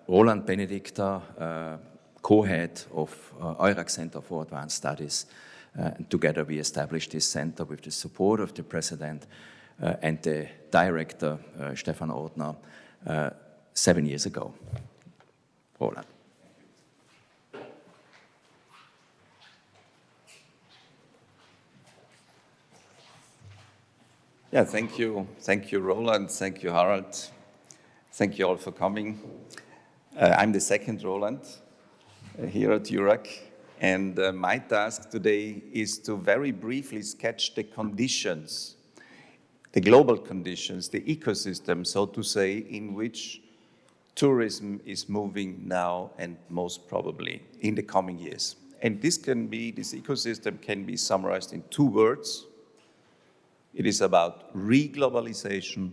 Roland Benedikter, co-head of Eurac Center for Advanced Studies, and together we established this center with the support of the president and the director, Stefan Ordner, 7 years ago. Roland. Yeah, thank you, Roland. Thank you, Harald. Thank you all for coming. I'm the second Roland here at Eurac, and my task today is to very briefly sketch the conditions, the global conditions, the ecosystem, so to say, in which tourism is moving now and most probably in the coming years. And this ecosystem can be summarized in 2 words. It is about re-globalization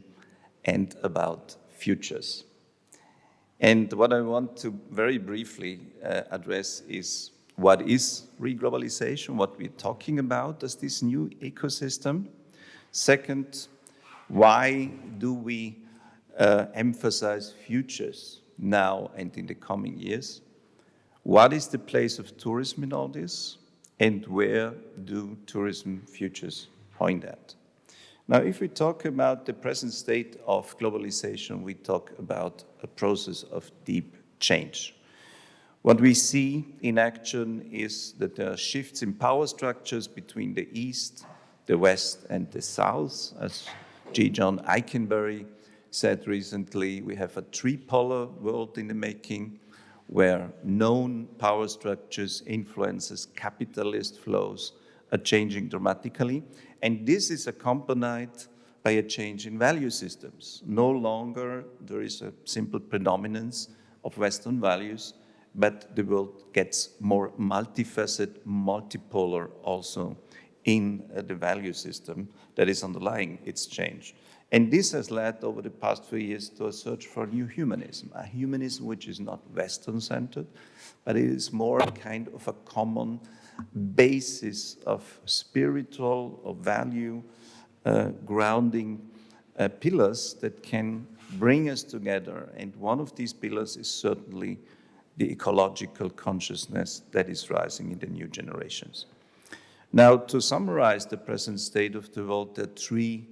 and about futures. And what I want to very briefly address is what is re-globalization, what we're talking about as this new ecosystem. Second, why do we emphasize futures now and in the coming years? What is the place of tourism in all this? And where do tourism futures point at? Now, if we talk about the present state of globalization, we talk about a process of deep change. What we see in action is that there are shifts in power structures between the East, the West, and the South. As G. John Eikenberry said recently, we have a tripolar world in the making, where known power structures, influences, capitalist flows are changing dramatically. And this is accompanied by a change in value systems. No longer there is a simple predominance of Western values, but the world gets more multifaceted, multipolar also in the value system that is underlying its change. And this has led over the past few years to a search for a new humanism, a humanism which is not Western-centered, but it is more kind of a common basis of spiritual or value grounding pillars that can bring us together. And one of these pillars is certainly the ecological consciousness that is rising in the new generations. Now, to summarize the present state of the world, there are 3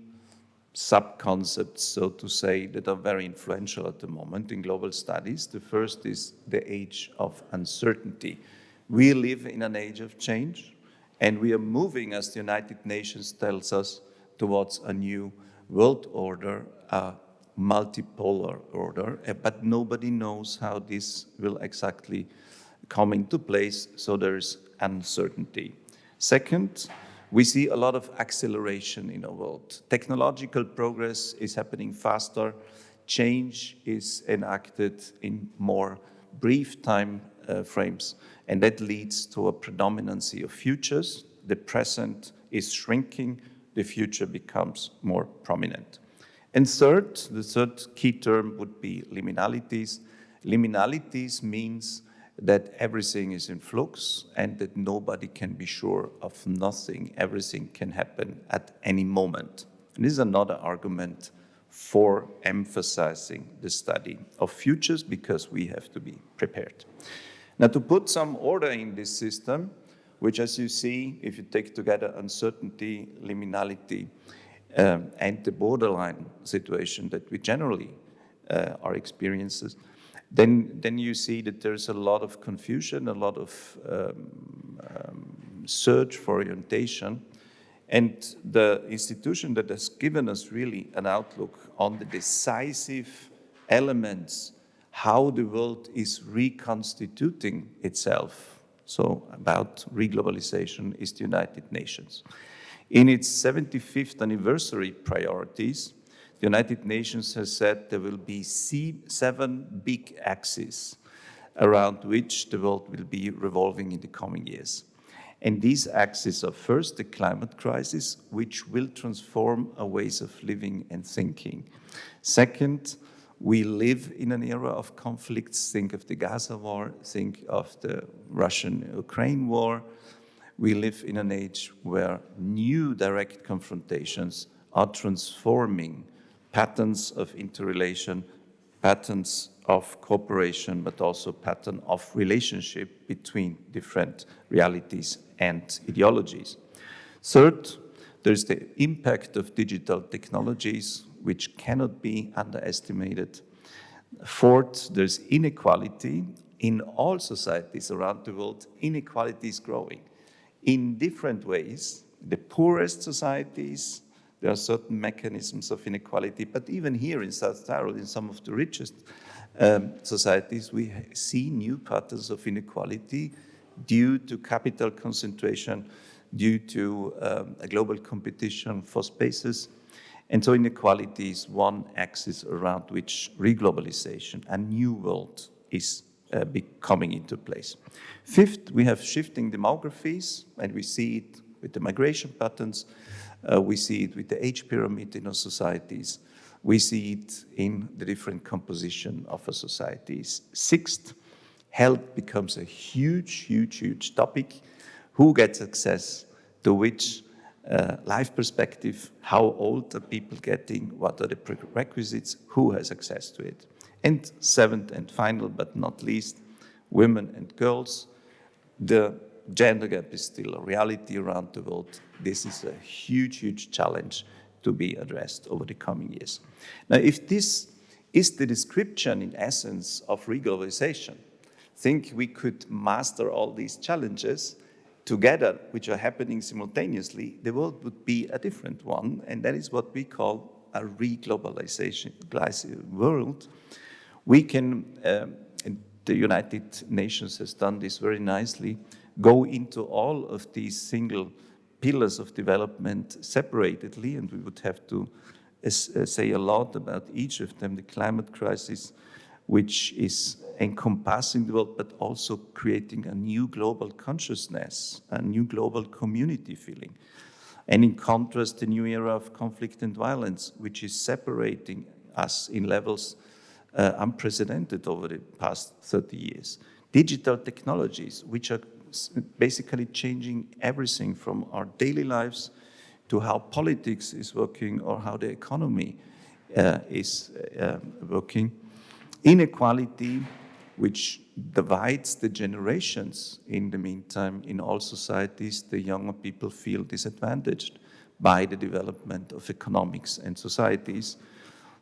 sub-concepts, so to say, that are very influential at the moment in global studies. The first is the age of uncertainty. We live in an age of change, and we are moving, as the United Nations tells us, towards a new world order, a multipolar order, but nobody knows how this will exactly come into place, so there is uncertainty. Second, we see a lot of acceleration in our world. Technological progress is happening faster. Change is enacted in more brief time frames, and that leads to a predominancy of futures. The present is shrinking, the future becomes more prominent. And third, the third key term would be liminalities. Liminalities means that everything is in flux and that nobody can be sure of nothing. Everything can happen at any moment. And this is another argument for emphasizing the study of futures, because we have to be prepared. Now, to put some order in this system, which, as you see, if you take together uncertainty, liminality, and the borderline situation that we generally are experiencing, then you see that there's a lot of confusion, a lot of search for orientation. And the institution that has given us really an outlook on the decisive elements, how the world is reconstituting itself, so about reglobalization, is the United Nations. In its 75th anniversary priorities, the United Nations has said there will be 7 big axes around which the world will be revolving in the coming years. And these axes are first the climate crisis, which will transform our ways of living and thinking. Second, we live in an era of conflicts. Think of the Gaza war, think of the Russian-Ukraine war. We live in an age where new direct confrontations are transforming patterns of interrelation patterns of cooperation, but also pattern of relationship between different realities and ideologies. Third, there's the impact of digital technologies, which cannot be underestimated. Fourth, there's inequality. In all societies around the world, inequality is growing in different ways. The poorest societies, there are certain mechanisms of inequality, but even here in South Tyrol, in some of the richest societies, we see new patterns of inequality due to capital concentration, due to a global competition for spaces. And so inequality is one axis around which reglobalization, a new world, is coming into place. Fifth, we have shifting demographies, and we see it with the migration patterns. We see it with the age pyramid in our societies. We see it in the different composition of our societies. Sixth, health becomes a huge topic. Who gets access to which life perspective? How old are people getting? What are the prerequisites? Who has access to it? And seventh and final, but not least, women and girls. The gender gap is still a reality around the world. This is a huge challenge to be addressed over the coming years. Now, if this is the description in essence of reglobalization, I think we could master all these challenges together, which are happening simultaneously, the world would be a different one, and that is what we call a reglobalization world. We can, the United Nations has done this very nicely, go into all of these single pillars of development separately, and we would have to say a lot about each of them. The climate crisis, which is encompassing the world, but also creating a new global consciousness, a new global community feeling. And in contrast, the new era of conflict and violence, which is separating us in levels unprecedented over the past 30 years. Digital technologies, which are basically changing everything from our daily lives to how politics is working or how the economy is working. Inequality, which divides the generations in the meantime in all societies. The younger people feel disadvantaged by the development of economics and societies.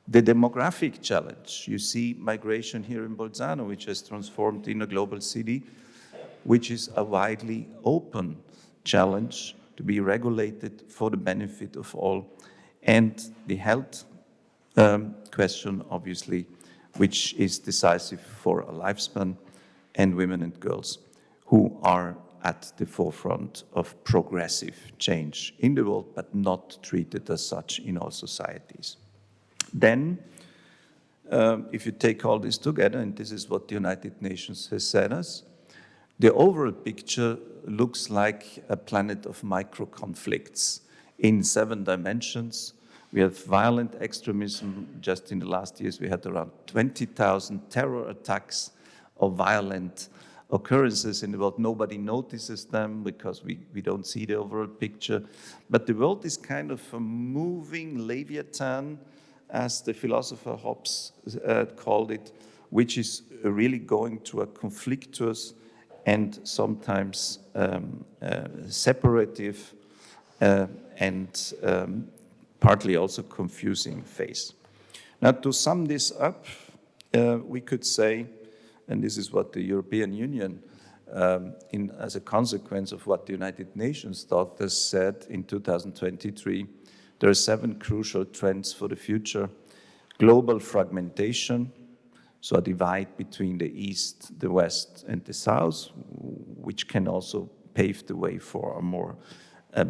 The demographic challenge, you see migration here in Bolzano, which has transformed in a global city, which is a widely open challenge to be regulated for the benefit of all. And the health question, obviously, which is decisive for a lifespan, and women and girls who are at the forefront of progressive change in the world, but not treated as such in all societies. Then, if you take all this together, and this is what the United Nations has said us, the overall picture looks like a planet of micro-conflicts in 7 dimensions. We have violent extremism. Just in the last years, we had around 20,000 terror attacks or violent occurrences in the world. Nobody notices them because we don't see the overall picture. But the world is kind of a moving leviathan, as the philosopher Hobbes called it, which is really going through a conflictuous and sometimes separative and partly also confusing phase. Now, to sum this up, we could say, and this is what the European Union, as a consequence of what the United Nations thought, has said in 2023, there are 7 crucial trends for the future. Global fragmentation, so a divide between the East, the West, and the South, which can also pave the way for a more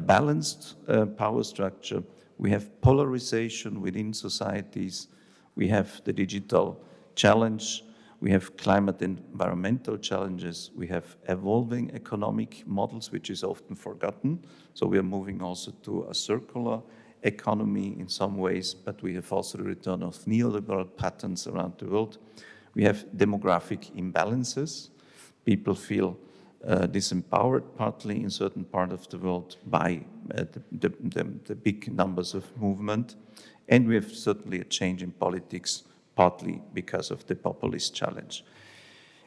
balanced power structure. We have polarization within societies. We have the digital challenge. We have climate and environmental challenges. We have evolving economic models, which is often forgotten. So we are moving also to a circular economy in some ways, but we have also the return of neoliberal patterns around the world. We have demographic imbalances. People feel disempowered partly in certain part of the world by the big numbers of movement. And we have certainly a change in politics partly because of the populist challenge.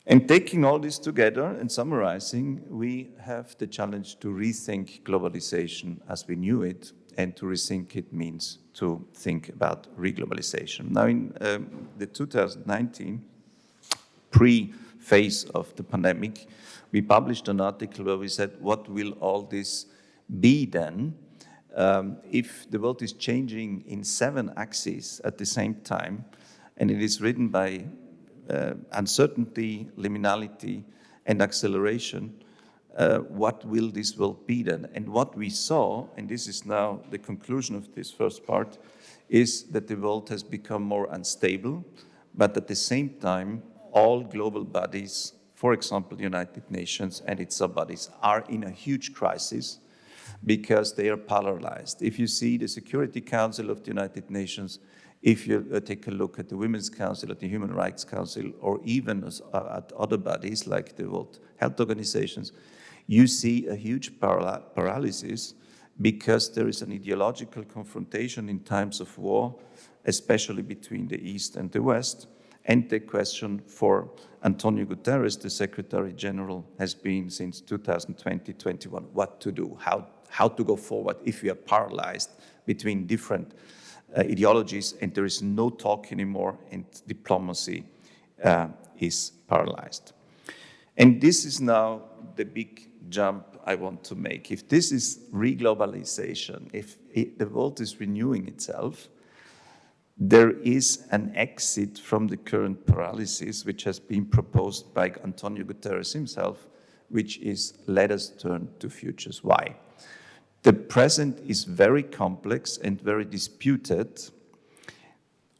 And taking all this together and summarizing, we have the challenge to rethink globalization as we knew it, and to rethink it means to think about reglobalization. Now, in the 2019 pre-phase of the pandemic, we published an article where we said, what will all this be then if the world is changing in 7 axes at the same time, and it is written by uncertainty, liminality, and acceleration, what will this world be then? And what we saw, and this is now the conclusion of this first part, is that the world has become more unstable, but at the same time, all global bodies, for example, the United Nations and its sub-bodies, are in a huge crisis because they are polarized. If you see the Security Council of the United Nations, if you take a look at the Women's Council, at the Human Rights Council, or even at other bodies like the World Health Organizations, you see a huge paralysis because there is an ideological confrontation in times of war, especially between the East and the West. And the question for Antonio Guterres, the Secretary General, has been since 2020-21, what to do, how to go forward if we are paralyzed between different ideologies and there is no talk anymore and diplomacy is paralyzed. And this is now the big jump I want to make. If this is reglobalization, if the world is renewing itself, there is an exit from the current paralysis which has been proposed by Antonio Guterres himself, which is let us turn to futures. Why? The present is very complex and very disputed.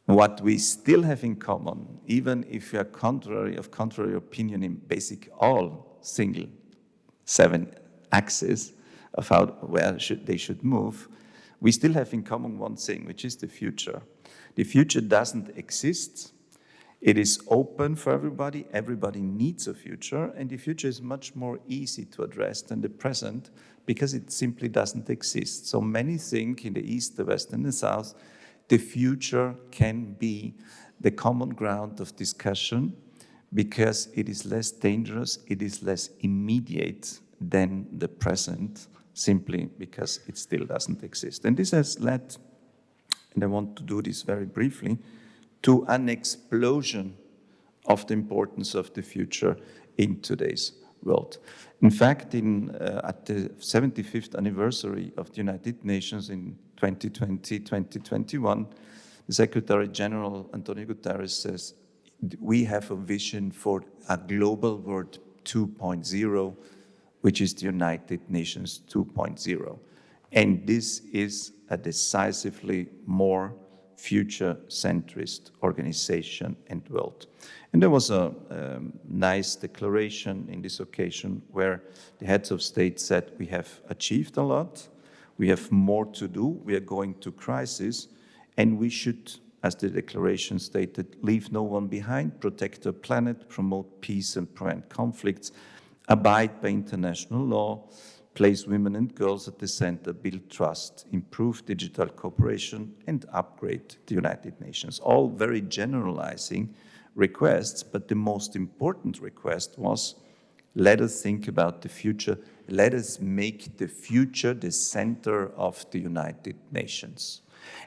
What we still have in common, even if we are contrary opinion in basic all single 7 axes of where they should move, we still have in common one thing, which is the future. The future doesn't exist. It is open for everybody. Everybody needs a future, and the future is much more easy to address than the present because it simply doesn't exist. So many think in the East, the West, and the South, the future can be the common ground of discussion because it is less dangerous, it is less immediate than the present, simply because it still doesn't exist. And this has led, and I want to do this very briefly, to an explosion of the importance of the future in today's world. In fact, at the 75th anniversary of the United Nations in 2020-2021, the Secretary General Antonio Guterres says, we have a vision for a global world 2.0, which is the United Nations 2.0. And this is a decisively more future-centrist organization and world. And there was a nice declaration in this occasion where the heads of state said, we have achieved a lot, we have more to do, we are going to crisis, and we should, as the declaration stated, leave no one behind, protect our planet, promote peace and prevent conflicts, abide by international law, place women and girls at the center, build trust, improve digital cooperation, and upgrade the United Nations. All very generalizing requests, but the most important request was, let us think about the future, let us make the future the center of the United Nations.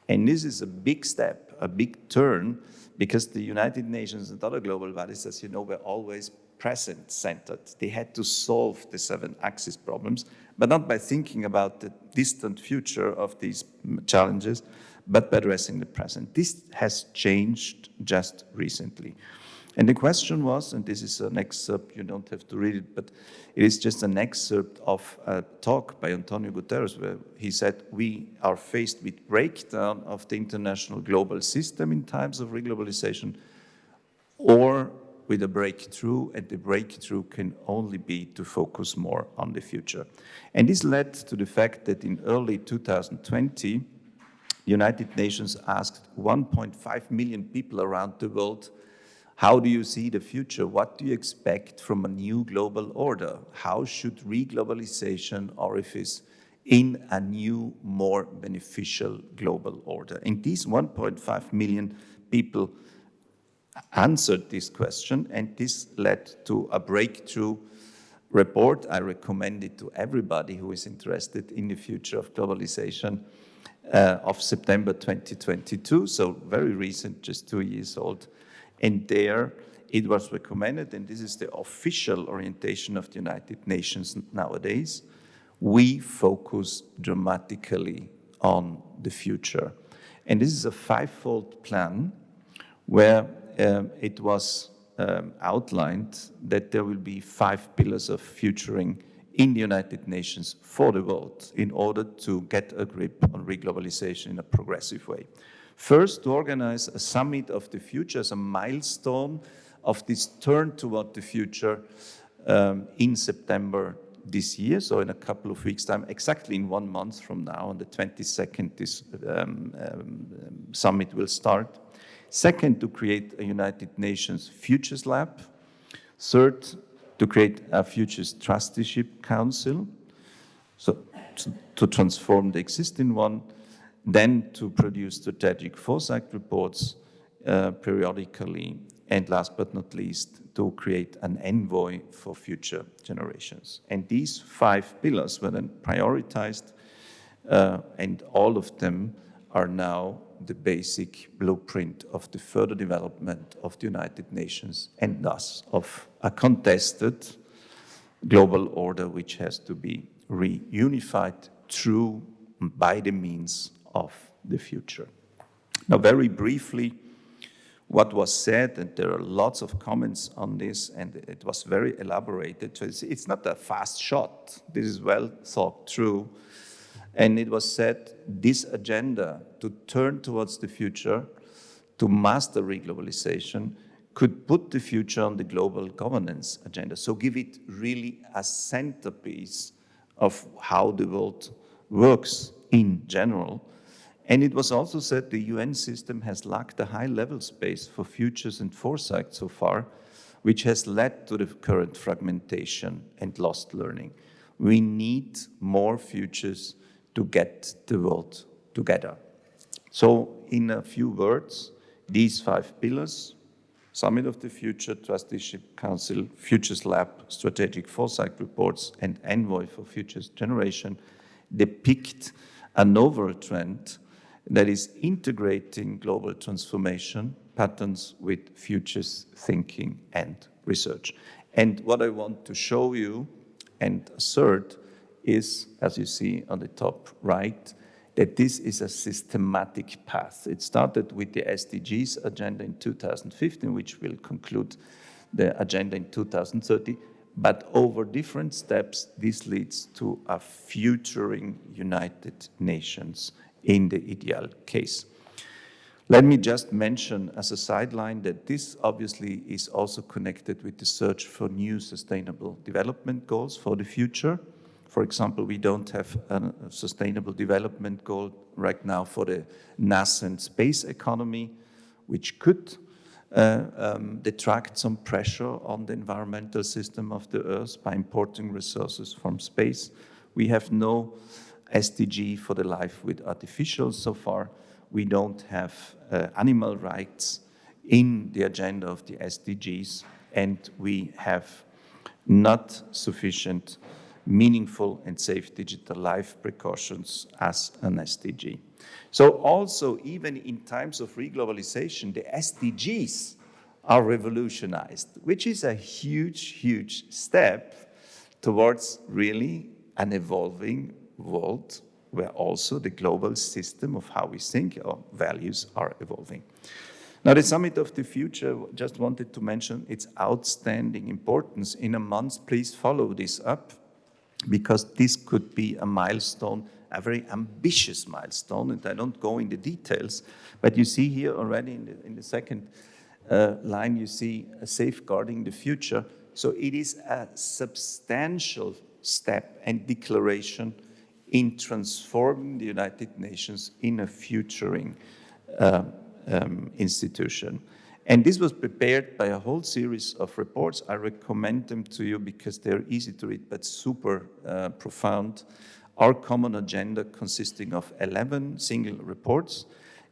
And this is a big step, a big turn, because the United Nations and other global bodies, as you know, were always present-centered. They had to solve the 7-axis problems, but not by thinking about the distant future of these challenges, but by addressing the present. This has changed just recently. And the question was, and this is an excerpt, you don't have to read it, but it is just an excerpt of a talk by Antonio Guterres where he said, we are faced with breakdown of the international global system in times of reglobalization, or with a breakthrough, and the breakthrough can only be to focus more on the future. And this led to the fact that in early 2020, the United Nations asked 1.5 million people around the world, how do you see the future? What do you expect from a new global order? How should reglobalization orifice in a new, more beneficial global order? And these 1.5 million people answered this question, and this led to a breakthrough report. I recommend it to everybody who is interested in the future of globalization, of September 2022, so very recent, just 2 years old. And there it was recommended, and this is the official orientation of the United Nations nowadays, we focus dramatically on the future. And this is a 5-fold plan where it was outlined that there will be 5 pillars of futuring in the United Nations for the world in order to get a grip on reglobalization in a progressive way. First, to organize a summit of the future as a milestone of this turn toward the future in September this year, so in a couple of weeks' time, exactly in 1 month from now, on the 22nd, this summit will start. Second, to create a United Nations Futures Lab. Third, to create a Futures Trusteeship Council, so to transform the existing one. Then to produce strategic foresight reports periodically. And last but not least, to create an envoy for future generations. And these 5 pillars were then prioritized, and all of them are now the basic blueprint of the further development of the United Nations, and thus of a contested global order which has to be reunified through, by the means of the future. Now, very briefly, what was said, and there are lots of comments on this, and it was very elaborated. So it's not a fast shot. This is well thought through. And it was said, this agenda to turn towards the future, to master reglobalization, could put the future on the global governance agenda. So give it really a centerpiece of how the world works in general. And it was also said the UN system has lacked a high-level space for futures and foresight so far, which has led to the current fragmentation and lost learning. We need more futures to get the world together. So in a few words, these 5 pillars, Summit of the Future, Trusteeship Council, Futures Lab, Strategic Foresight Reports, and Envoy for Futures Generation, depict an overall trend that is integrating global transformation patterns with futures thinking and research. And what I want to show you and assert is, as you see on the top right, that this is a systematic path. It started with the SDGs agenda in 2015, which will conclude the agenda in 2030, but over different steps, this leads to a futuring United Nations in the ideal case. Let me just mention as a sideline that this obviously is also connected with the search for new sustainable development goals for the future. For example, we don't have a sustainable development goal right now for the nascent space economy, which could detract some pressure on the environmental system of the Earth by importing resources from space. We have no SDG for the life with artificials so far. We don't have animal rights in the agenda of the SDGs, and we have not sufficient meaningful and safe digital life precautions as an SDG. So also, even in times of reglobalization, the SDGs are revolutionized, which is a huge, huge step towards really an evolving world where also the global system of how we think our values are evolving. Now, the Summit of the Future, just wanted to mention its outstanding importance. In a month, please follow this up, because this could be a milestone, a very ambitious milestone, and I don't go into details, but you see here already in the second line, you see safeguarding the future. So it is a substantial step and declaration in transforming the United Nations in a futuring institution. And this was prepared by a whole series of reports. I recommend them to you because they're easy to read, but super profound. Our common agenda consisting of 11 single reports,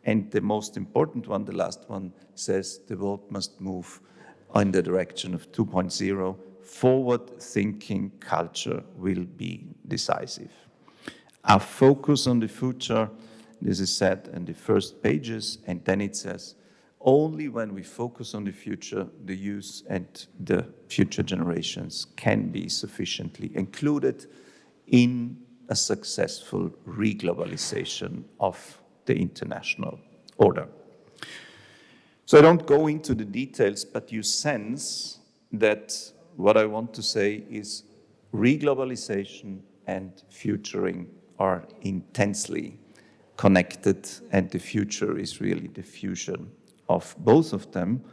And the most important one, the last one, says the world must move in the direction of 2.0. Forward-thinking culture will be decisive. Our focus on the future, this is said in the first pages, and then it says, only when we focus on the future, the youth and the future generations can be sufficiently included in a successful reglobalization of the international order. So I don't go into the details, but you sense that what I want to say is reglobalization and futuring are intensely connected, and the future is really the fusion of both of them.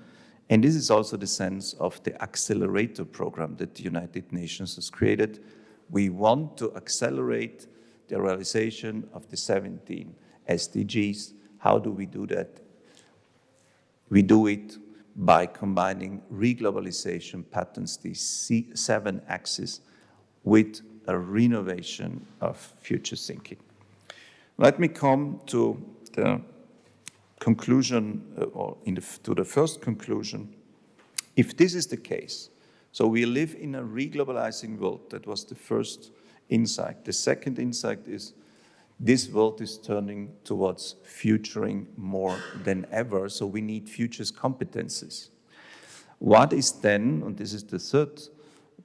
And this is also the sense of the accelerator program that the United Nations has created. We want to accelerate the realization of the 17 SDGs. How do we do that? We do it by combining reglobalization patterns, these 7 axes, with a renovation of future thinking. Let me come to the conclusion, to the first conclusion. If this is the case, so we live in a reglobalizing world, that was the first insight. The second insight is this world is turning towards futuring more than ever, so we need futures competencies. What is then, and this is the third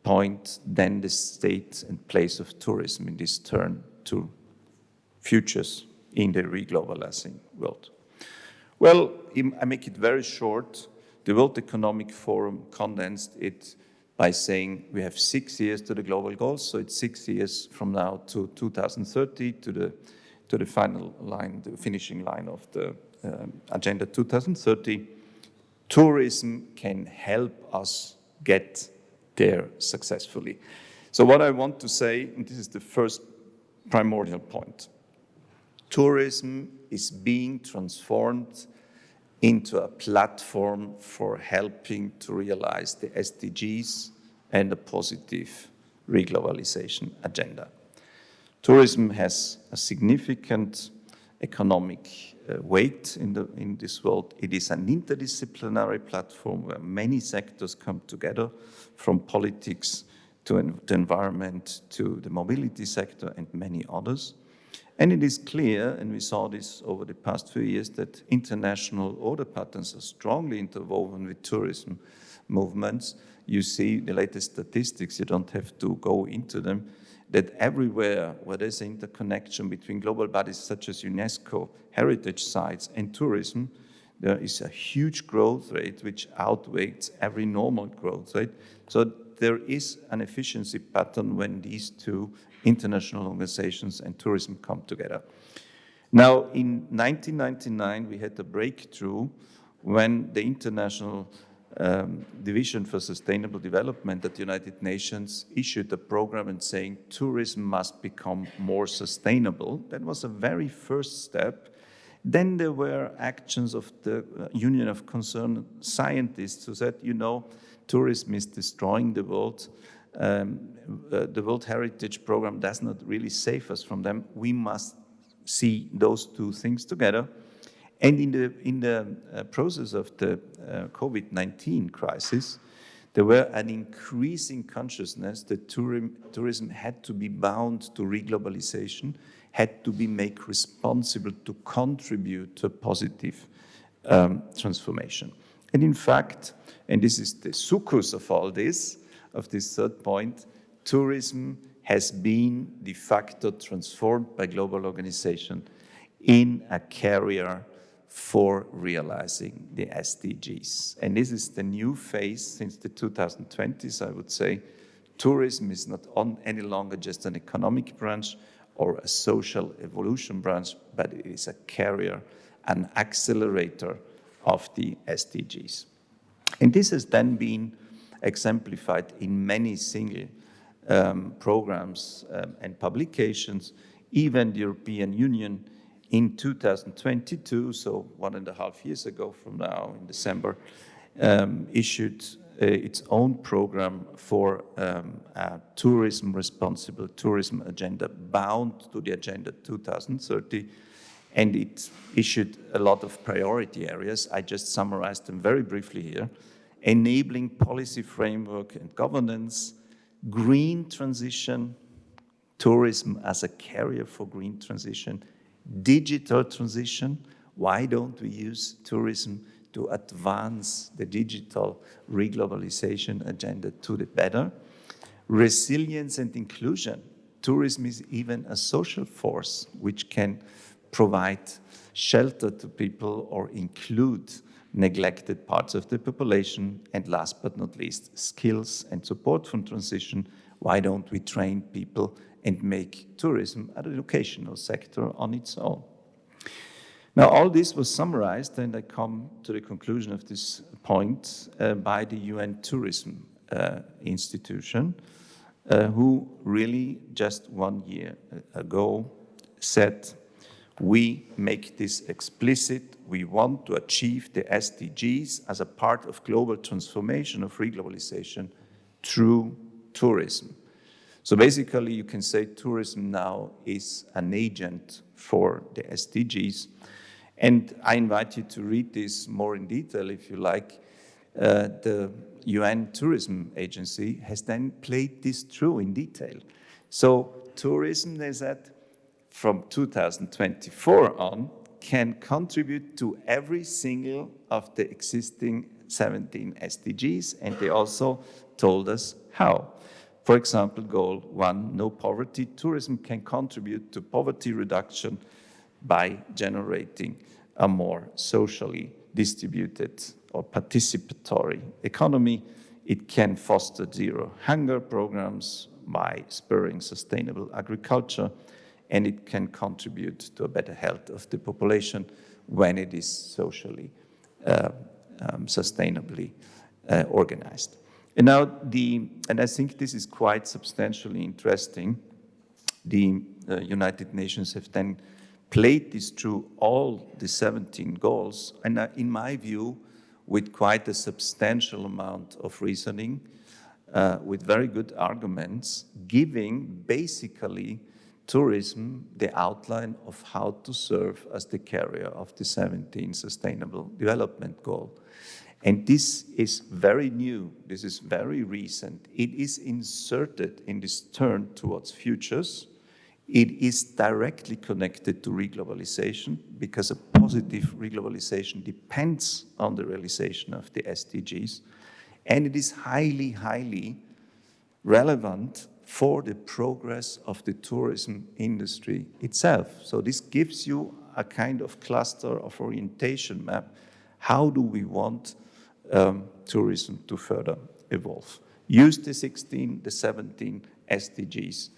point, then the state and place of tourism in this turn to futures in the reglobalizing world? Well, I make it very short. The World Economic Forum condensed it by saying we have 6 years to the global goals, so it's 6 years from now to 2030 to the final line, the finishing line of the Agenda 2030. Tourism can help us get there successfully. So what I want to say, and this is the first primordial point, tourism is being transformed into a platform for helping to realize the SDGs and a positive reglobalization agenda. Tourism has a significant economic weight in this world. It is an interdisciplinary platform where many sectors come together, from politics to the environment to the mobility sector and many others. And it is clear, and we saw this over the past few years, that international order patterns are strongly interwoven with tourism movements. You see the latest statistics, you don't have to go into them, that everywhere where there's an interconnection between global bodies such as UNESCO, heritage sites, and tourism, there is a huge growth rate which outweighs every normal growth rate. So there is an efficiency pattern when these two international organizations and tourism come together. Now, in 1999, we had a breakthrough when the International Division for Sustainable Development at the United Nations issued a program and saying tourism must become more sustainable. That was a very first step. Then there were actions of the Union of Concerned Scientists who said, you know, tourism is destroying the world. The World Heritage Program does not really save us from them. We must see those two things together. And in the process of the COVID-19 crisis, there were an increasing consciousness that tourism had to be bound to reglobalization, had to be made responsible to contribute to a positive transformation. And in fact, and this is the succus of all this, of this third point, tourism has been de facto transformed by global organization in a carrier for realizing the SDGs. And this is the new phase since the 2020s, I would say. Tourism is not any longer just an economic branch or a social evolution branch, but it is a carrier, an accelerator of the SDGs. And this has then been exemplified in many single programs and publications. Even the European Union in 2022, so 1.5 years ago from now, in December, issued its own program for a responsible tourism agenda bound to the Agenda 2030. and it issued a lot of priority areas. I just summarized them very briefly here. Enabling policy framework and governance, green transition, tourism as a carrier for green transition, digital transition. Why don't we use tourism to advance the digital reglobalization agenda to the better? Resilience and inclusion. Tourism is even a social force which can provide shelter to people or include neglected parts of the population. And last but not least, skills and support from transition. Why don't we train people and make tourism an educational sector on its own? Now, all this was summarized, and I come to the conclusion of this point by the UN Tourism Institution, who really just 1 year ago said, we make this explicit. We want to achieve the SDGs as a part of global transformation of reglobalization through tourism. So basically, you can say tourism now is an agent for the SDGs. And I invite you to read this more in detail if you like. The UN Tourism Agency has then played this through in detail. So tourism, they said, from 2024 on, can contribute to every single of the existing 17 SDGs, and they also told us how. For example, goal 1, no poverty. Tourism can contribute to poverty reduction by generating a more socially distributed or participatory economy. It can foster zero hunger programs by spurring sustainable agriculture, and it can contribute to a better health of the population when it is socially sustainably organized. And now and I think this is quite substantially interesting, the United Nations have then played this through all the 17 goals, and in my view, with quite a substantial amount of reasoning, with very good arguments, giving basically tourism the outline of how to serve as the carrier of the 17 Sustainable Development Goal. And this is very new, this is very recent. It is inserted in this turn towards futures. It is directly connected to reglobalization because a positive reglobalization depends on the realization of the SDGs. And it is highly, highly relevant for the progress of the tourism industry itself. So this gives you a kind of cluster of orientation map. How do we want tourism to further evolve? Use the 16, the 17 SDGs.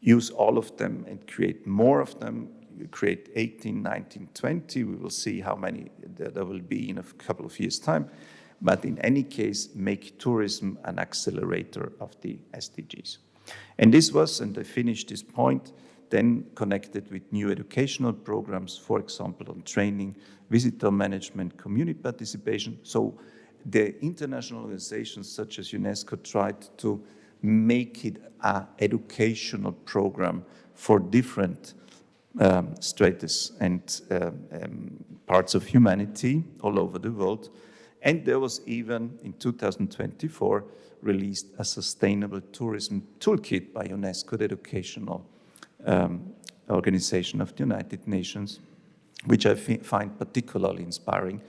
Use all of them and create more of them. You create 18, 19, 20. We will see how many there will be in a couple of years' time. But in any case, make tourism an accelerator of the SDGs. And this was, and I finished this point, then connected with new educational programs, for example, on training, visitor management, community participation. So the international organizations such as UNESCO tried to make it an educational program for different stratus and parts of humanity all over the world. And there was even, in 2024, released a sustainable tourism toolkit by UNESCO, the educational organization of the United Nations, which I find particularly inspiring,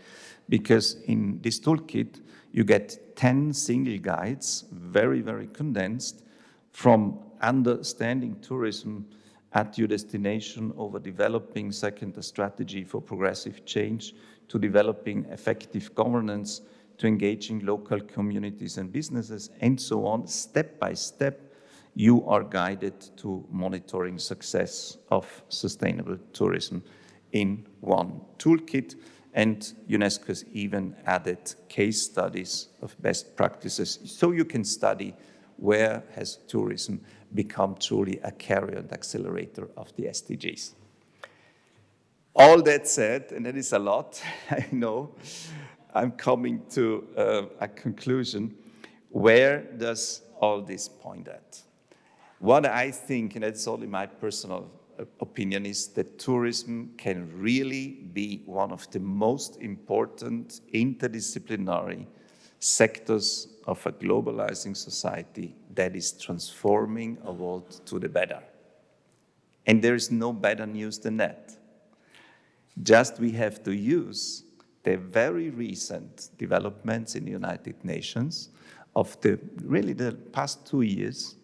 because in this toolkit, you get 10 single guides, very, very condensed, from understanding tourism at your destination over developing, second, a strategy for progressive change, to developing effective governance, to engaging local communities and businesses, and so on. Step by step, you are guided to monitoring success of sustainable tourism in one toolkit. And UNESCO has even added case studies of best practices, so you can study where has tourism become truly a carrier and accelerator of the SDGs. All that said, and that is a lot, I know, I'm coming to a conclusion. Where does all this point at? What I think, and that's only my personal opinion is that tourism can really be one of the most important interdisciplinary sectors of a globalizing society that is transforming a world to the better. And there is no better news than that. Just we have to use the very recent developments in the United Nations of the past 2 years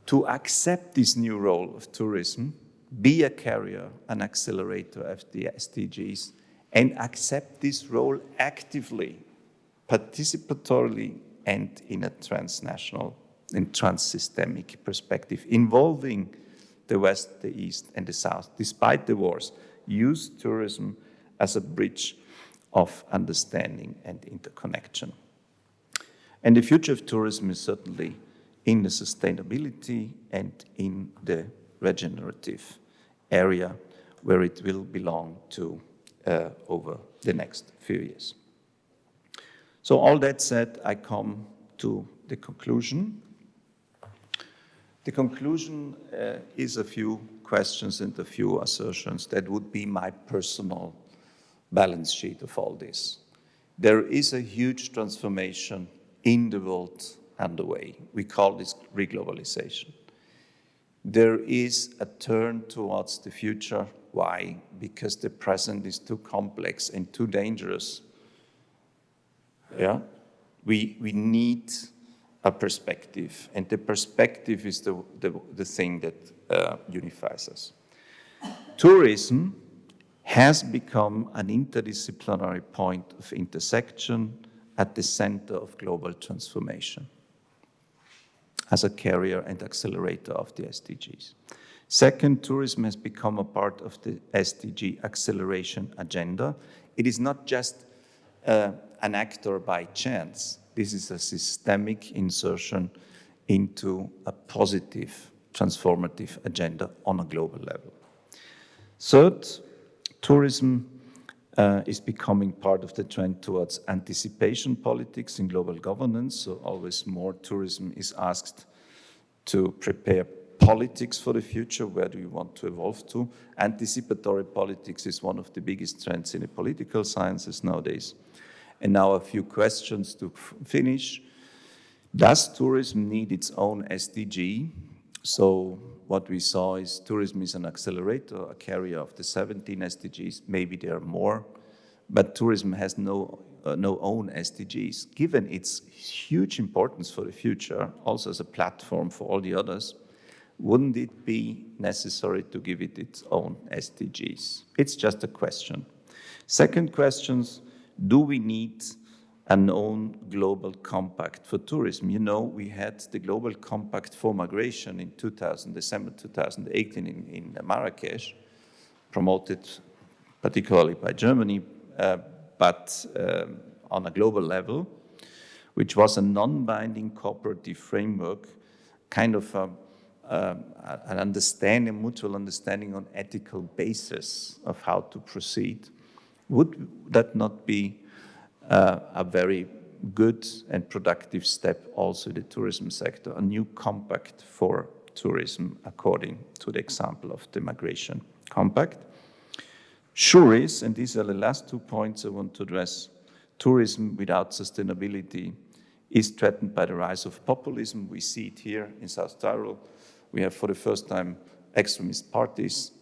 to accept this new role of tourism, be a carrier, an accelerator of the SDGs, and accept this role actively, participatorily, and in a transnational and transsystemic perspective, involving the West, the East, and the South, despite the wars. Use tourism as a bridge of understanding and interconnection. And the future of tourism is certainly in the sustainability and in the regenerative area where it will belong to over the next few years. So all that said, I come to the conclusion. The conclusion is a few questions and a few assertions that would be my personal balance sheet of all this. There is a huge transformation in the world underway. We call this reglobalization. There is a turn towards the future. Why? Because the present is too complex and too dangerous. Yeah? We need a perspective, and the perspective is the thing that unifies us. Tourism has become an interdisciplinary point of intersection at the center of global transformation as a carrier and accelerator of the SDGs. Second, tourism has become a part of the SDG acceleration agenda. It is not just an actor by chance. This is a systemic insertion into a positive, transformative agenda on a global level. Third, tourism is becoming part of the trend towards anticipation politics in global governance. So always more tourism is asked to prepare politics for the future. Where do you want to evolve to? Anticipatory politics is one of the biggest trends in the political sciences nowadays. And now a few questions to finish. Does tourism need its own SDG? So what we saw is tourism is an accelerator, a carrier of the 17 SDGs. Maybe there are more, but tourism has no own SDGs. Given its huge importance for the future, also as a platform for all the others, wouldn't it be necessary to give it its own SDGs? It's just a question. Second question, do we need an own global compact for tourism? You know, we had the global compact for migration in December 2018 in Marrakesh, promoted particularly by Germany, but on a global level, which was a non-binding cooperative framework, kind of an understanding, mutual understanding on ethical basis of how to proceed. Would that not be a very good and productive step also in the tourism sector, a new compact for tourism according to the example of the migration compact? Sure is, and these are the last 2 points I want to address, tourism without sustainability is threatened by the rise of populism. We see it here in South Tyrol. We have for the first time extremist parties,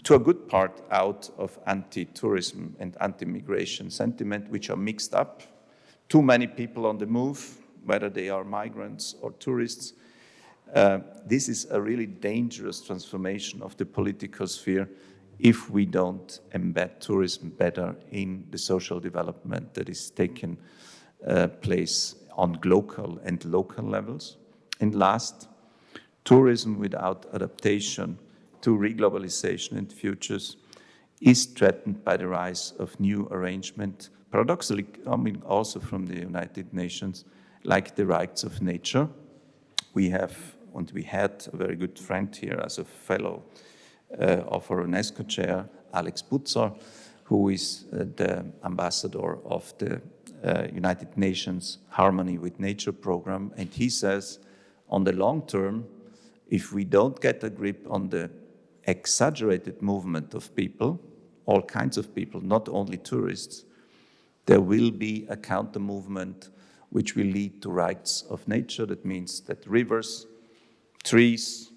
to a good part out of anti-tourism and anti-migration sentiment, which are mixed up. Too many people on the move, whether they are migrants or tourists. This is a really dangerous transformation of the political sphere if we don't embed tourism better in the social development that is taking place on global and local levels. And last, tourism without adaptation to reglobalization and futures is threatened by the rise of new arrangement, paradoxically coming also from the United Nations, like the rights of nature. We have, and we had a very good friend here as a fellow of our UNESCO chair, Alex Butzer, who is the ambassador of the United Nations Harmony with Nature program. And he says, on the long term, if we don't get a grip on the exaggerated movement of people, all kinds of people, not only tourists, there will be a counter movement which will lead to rights of nature. That means that rivers, trees,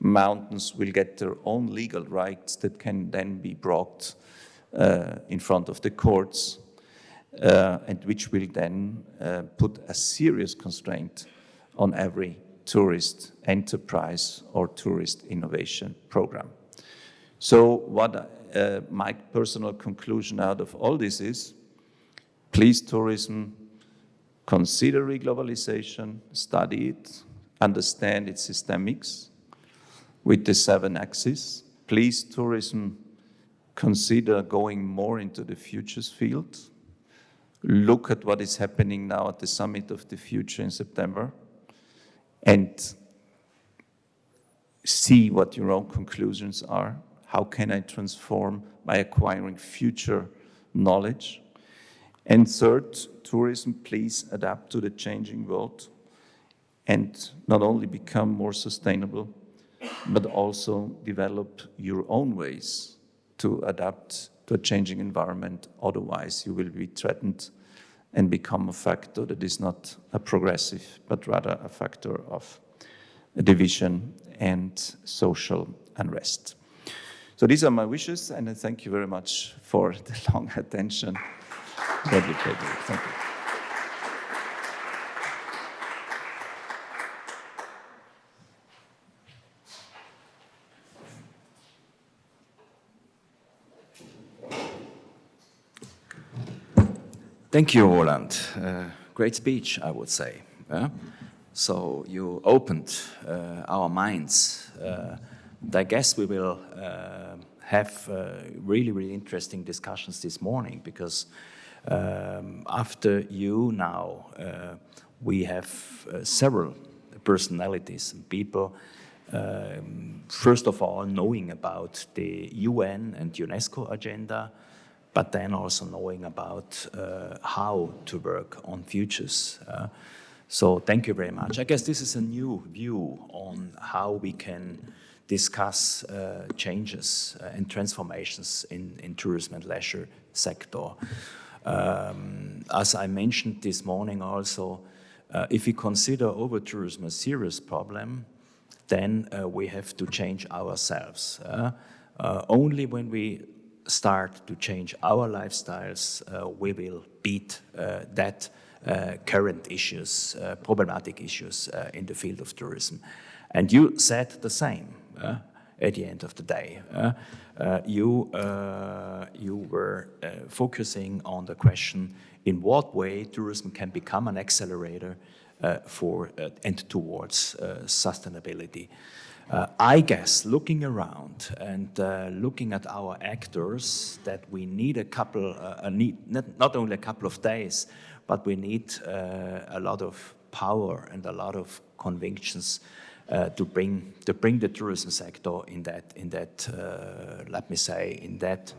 mountains will get their own legal rights that can then be brought in front of the courts, and which will then put a serious constraint on every tourist enterprise or tourist innovation program. So what my personal conclusion out of all this is, please, tourism, consider reglobalization, study it, understand its systemics with the 7 axes. Please, tourism, consider going more into the futures field. Look at what is happening now at the Summit of the Future in September and see what your own conclusions are. How can I transform by acquiring future knowledge? And third, tourism, please adapt to the changing world and not only become more sustainable, but also develop your own ways to adapt to a changing environment. Otherwise, you will be threatened and become a factor that is not a progressive, but rather a factor of division and social unrest. So these are my wishes, and I thank you very much for the long attention dedicated. Thank you. Thank you, Roland. Great speech, I would say. Yeah? So you opened our minds. And I guess we will have really, really interesting discussions this morning, because after you now, we have several personalities and people, first of all, knowing about the UN and UNESCO agenda, but then also knowing about how to work on futures. So thank you very much. I guess this is a new view on how we can discuss changes and transformations in tourism and leisure sector. As I mentioned this morning also, if we consider over-tourism a serious problem, then we have to change ourselves. Only when we start to change our lifestyles, we will beat that current issues, problematic issues in the field of tourism. And you said the same at the end of the day. You were focusing on the question in what way tourism can become an accelerator for and towards sustainability. I guess looking around and looking at our actors, that we need a couple, not only a couple of days, but we need a lot of power and a lot of convictions to bring the tourism sector in that let me say, in that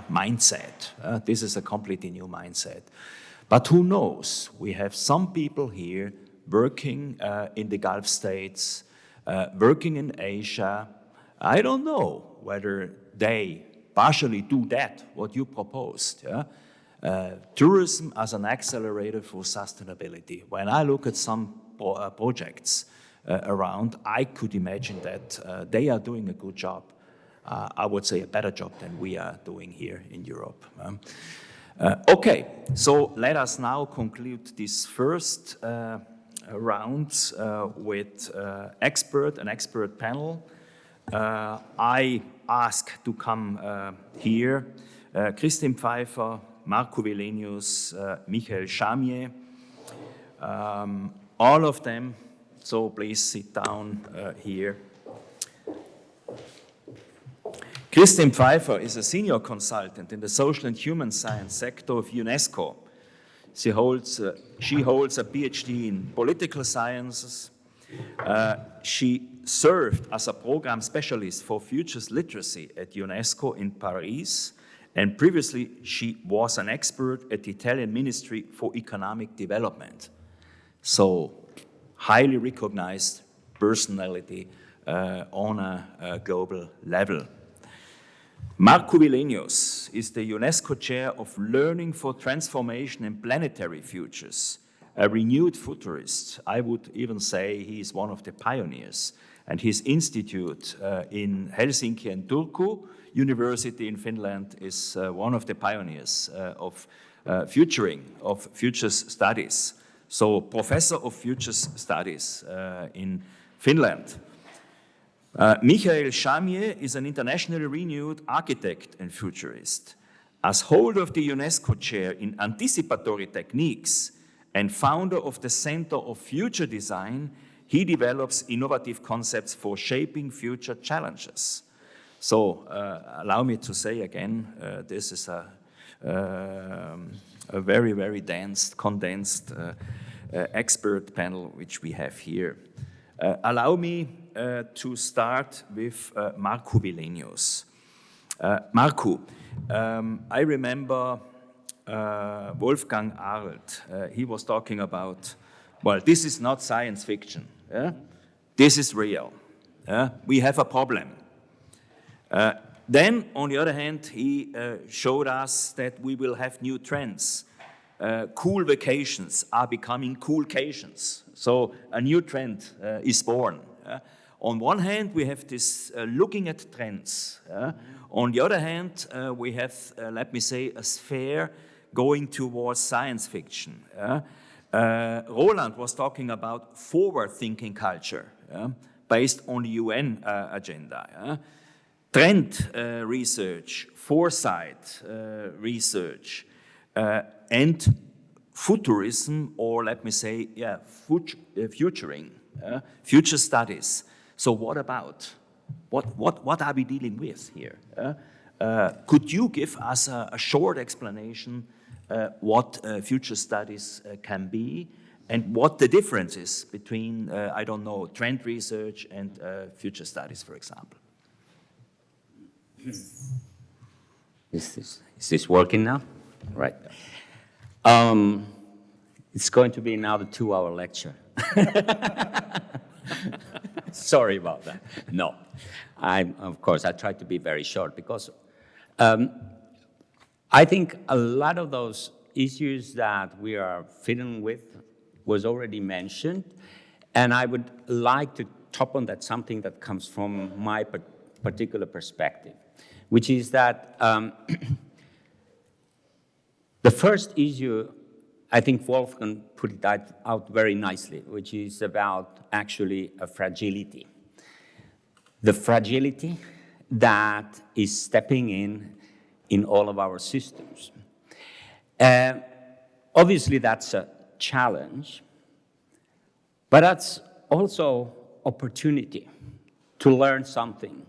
mindset. This is a completely new mindset. But who knows? We have some people here working in the Gulf states, working in Asia. I don't know whether they partially do that, what you proposed. Tourism as an accelerator for sustainability. When I look at some projects around, I could imagine that they are doing a good job. I would say a better job than we are doing here in Europe. Okay, so let us now conclude this first round with an expert panel. I ask to come here Christin Pfeiffer, Markku Wilenius, Shamiyeh, all of them, so please sit down here. Christin Pfeiffer is a senior consultant in the social and human science sector of UNESCO. She holds a PhD in political sciences. She served as a program specialist for futures literacy at UNESCO in Paris, and previously she was an expert at the Italian Ministry for Economic Development. So highly recognized personality on a global level. Markku Wilenius is the UNESCO Chair of Learning for Transformation and Planetary Futures, a renewed futurist. I would even say he is one of the pioneers. And his institute in Helsinki and Turku University in Finland is one of the pioneers of futures studies. So, professor of futures studies in Finland. Shamiyeh is an internationally renowned architect and futurist. As holder of the UNESCO chair in Anticipatory techniques and founder of the Center of Future Design, he develops innovative concepts for shaping future challenges. So, allow me to say again, this is a very, very dense, condensed expert panel which we have here. Allow me to start with Markku Wilenius. Markku, I remember Wolfgang Harald. He was talking about, well, this is not science fiction. This is real. We have a problem. Then, on the other hand, he showed us that we will have new trends. Cool vacations are becoming coolcations. So a new trend is born. On one hand, we have this looking at trends. On the other hand, we have, let me say, a sphere going towards science fiction. Roland was talking about forward-thinking culture based on the UN agenda. Trend research, foresight research, and futurism, or let me say, futuring, future studies. So what about? What are we dealing with here? Could you give us a short explanation what future studies can be and what the difference is between, I don't know, trend research and future studies, for example? Is this working now? Right. It's going to be now the 2-hour lecture. Sorry about that. No, of course, I tried to be very short because I think a lot of those issues that we are fiddling with was already mentioned, and I would like to top on that something that comes from my particular perspective, which is that the first issue, I think Wolfgang put it out very nicely, which is about actually a fragility. The fragility that is stepping in all of our systems. Obviously, that's a challenge, but that's also opportunity to learn something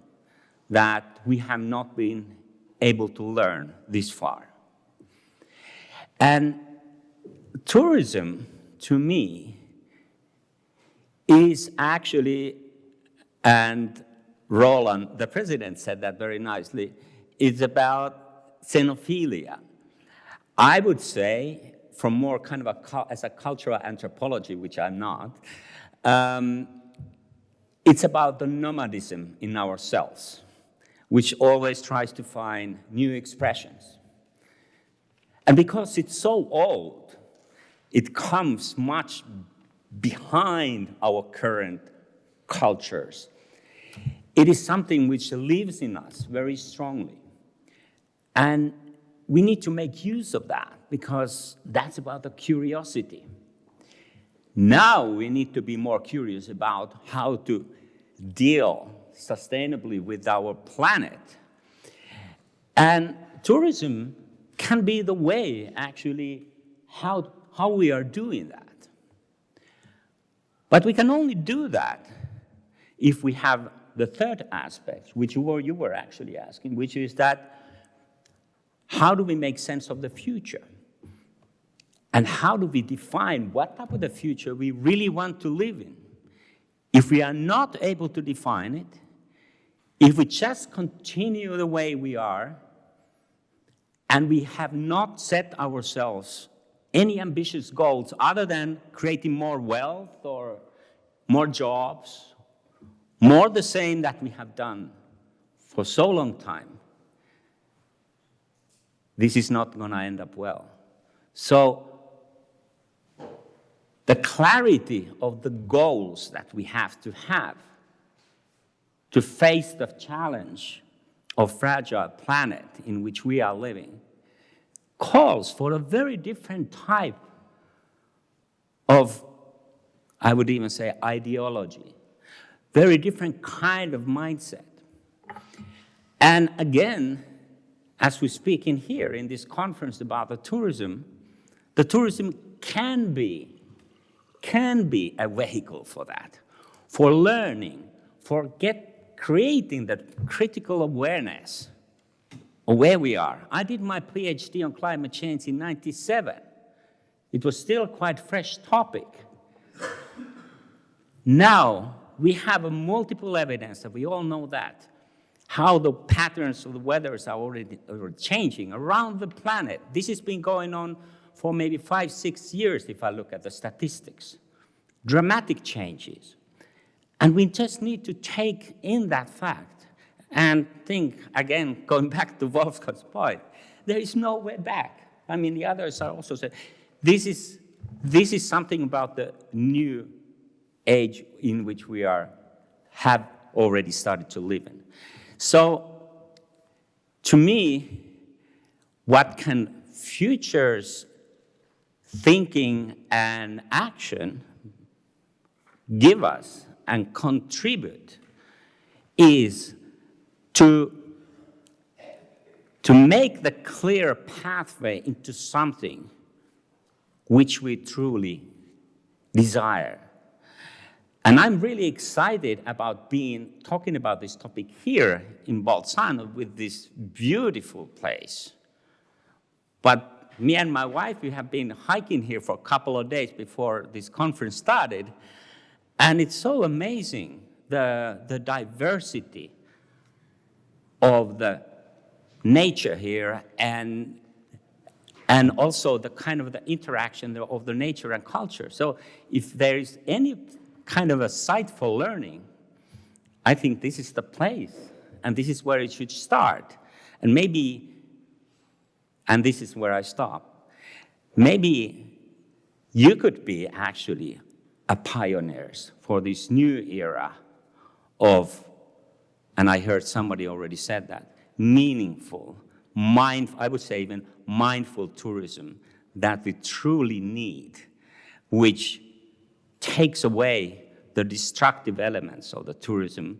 that we have not been able to learn this far. And tourism, to me, is actually, and Roland, the president, said that very nicely, it's about xenophilia. I would say, from more kind of as a cultural anthropology, which I'm not, it's about the nomadism in ourselves, which always tries to find new expressions. And because it's so old, it comes much behind our current cultures. It is something which lives in us very strongly. And we need to make use of that because that's about the curiosity. Now we need to be more curious about how to deal sustainably with our planet. And tourism can be the way, actually, how we are doing that. But we can only do that if we have the third aspect, which you were actually asking, which is that how do we make sense of the future? And how do we define what type of the future we really want to live in? If we are not able to define it, if we just continue the way we are, and we have not set ourselves any ambitious goals other than creating more wealth or more jobs, more the same that we have done for so long time, this is not going to end up well. So the clarity of the goals that we have to face the challenge of fragile planet in which we are living calls for a very different type of, I would even say, ideology, very different kind of mindset. And again, as we speak in here in this conference about the tourism can be a vehicle for that, for learning, for creating that critical awareness of where we are. I did my PhD on climate change in '97. It was still quite fresh topic. Now we have a multiple evidence, and we all know that, how the patterns of the weathers are already changing around the planet. This has been going on for maybe 5-6 years if I look at the statistics. Dramatic changes. And we just need to take in that fact and think, again, going back to Wolfgang's point, there is no way back. I mean, the others are also saying, this is something about the new age in which we have already started to live in. So, to me, what can futures thinking and action give us and contribute is to make the clear pathway into something which we truly desire. And I'm really excited about talking about this topic here in Bolzano with this beautiful place. But me and my wife, we have been hiking here for a couple of days before this conference started. And it's so amazing, the diversity of the nature here and also the kind of the interaction of the nature and culture. So if there is any kind of a site for learning, I think this is the place, and this is where it should start. And this is where I stop, maybe you could be actually a pioneers for this new era of, and I heard somebody already said that, meaningful, I would say even mindful tourism that we truly need, which takes away the destructive elements of the tourism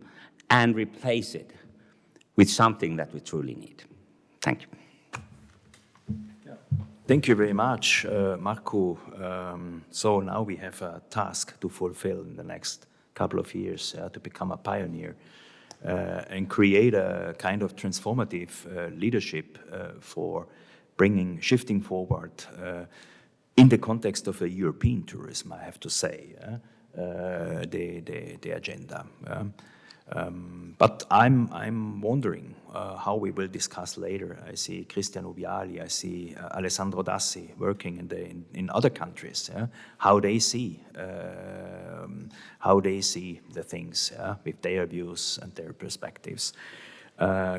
and replace it with something that we truly need. Thank you. Thank you very much, Markku. So now we have a task to fulfill in the next couple of years to become a pioneer and create a kind of transformative leadership for shifting forward in the context of a European tourism, I have to say, the agenda. But I'm wondering how we will discuss later. I see Christian Ubiali, I see Alessandro Dassi working in other countries, how they see the things with their views and their perspectives.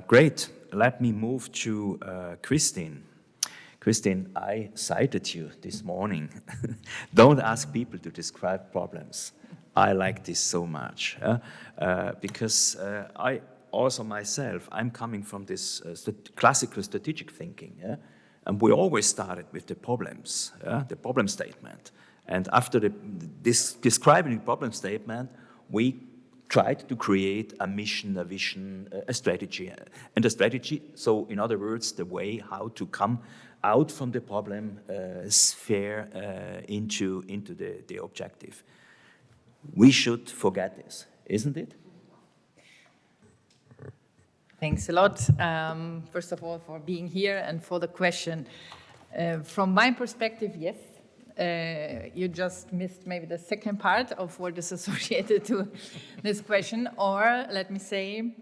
Great. Let me move to Christin. Christin, I cited you this morning. Don't ask people to describe problems. I like this so much because I also myself, I'm coming from this classical strategic thinking, and we always started with the problems, the problem statement. And after describing the problem statement, we tried to create a mission, a vision, a strategy. And the strategy, so in other words, the way how to come out from the problem sphere into the objective. We should forget this, isn't it? Thanks a lot, first of all, for being here and for the question. From my perspective, yes, you just missed maybe the second part of what is associated to this question, or let me say,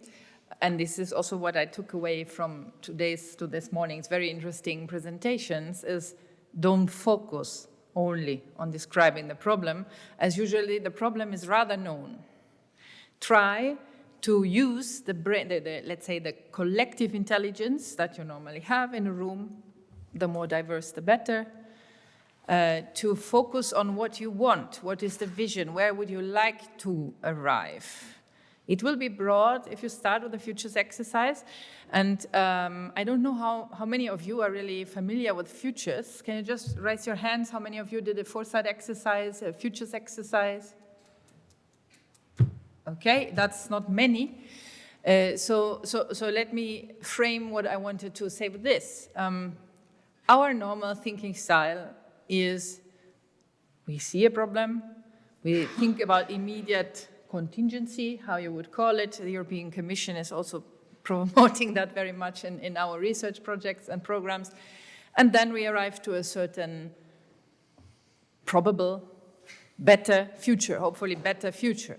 and this is also what I took away from today's to this morning's very interesting presentations, is don't focus only on describing the problem, as usually the problem is rather known. Try to use the brain, let's say the collective intelligence that you normally have in a room, the more diverse the better, to focus on what you want, what is the vision, where would you like to arrive. It will be broad if you start with the futures exercise. And I don't know how many of you are really familiar with futures. Can you just raise your hands? How many of you did a foresight exercise, a futures exercise? Okay, that's not many. So let me frame what I wanted to say with this. Our normal thinking style is we see a problem, we think about immediate contingency, how you would call it. The European Commission is also promoting that very much in our research projects and programs. And then we arrive to a certain probable, better future, hopefully better future.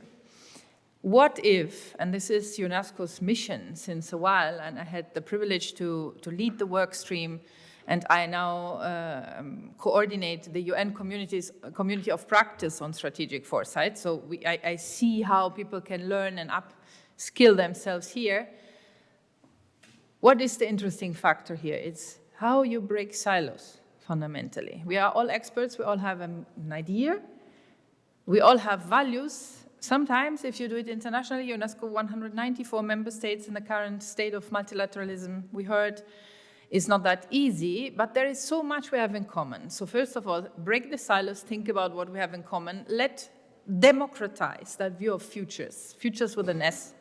What if, and this is UNESCO's mission since a while, and I had the privilege to lead the work stream, and I now coordinate the UN community of practice on strategic foresight. So I see how people can learn and upskill themselves here. What is the interesting factor here? It's how you break silos, fundamentally. We are all experts, we all have an idea, we all have values. Sometimes, if you do it internationally, UNESCO 194 member states in the current state of multilateralism, we heard, it's not that easy, but there is so much we have in common. So first of all, break the silos, think about what we have in common. Let's democratize that view of futures, futures with an S.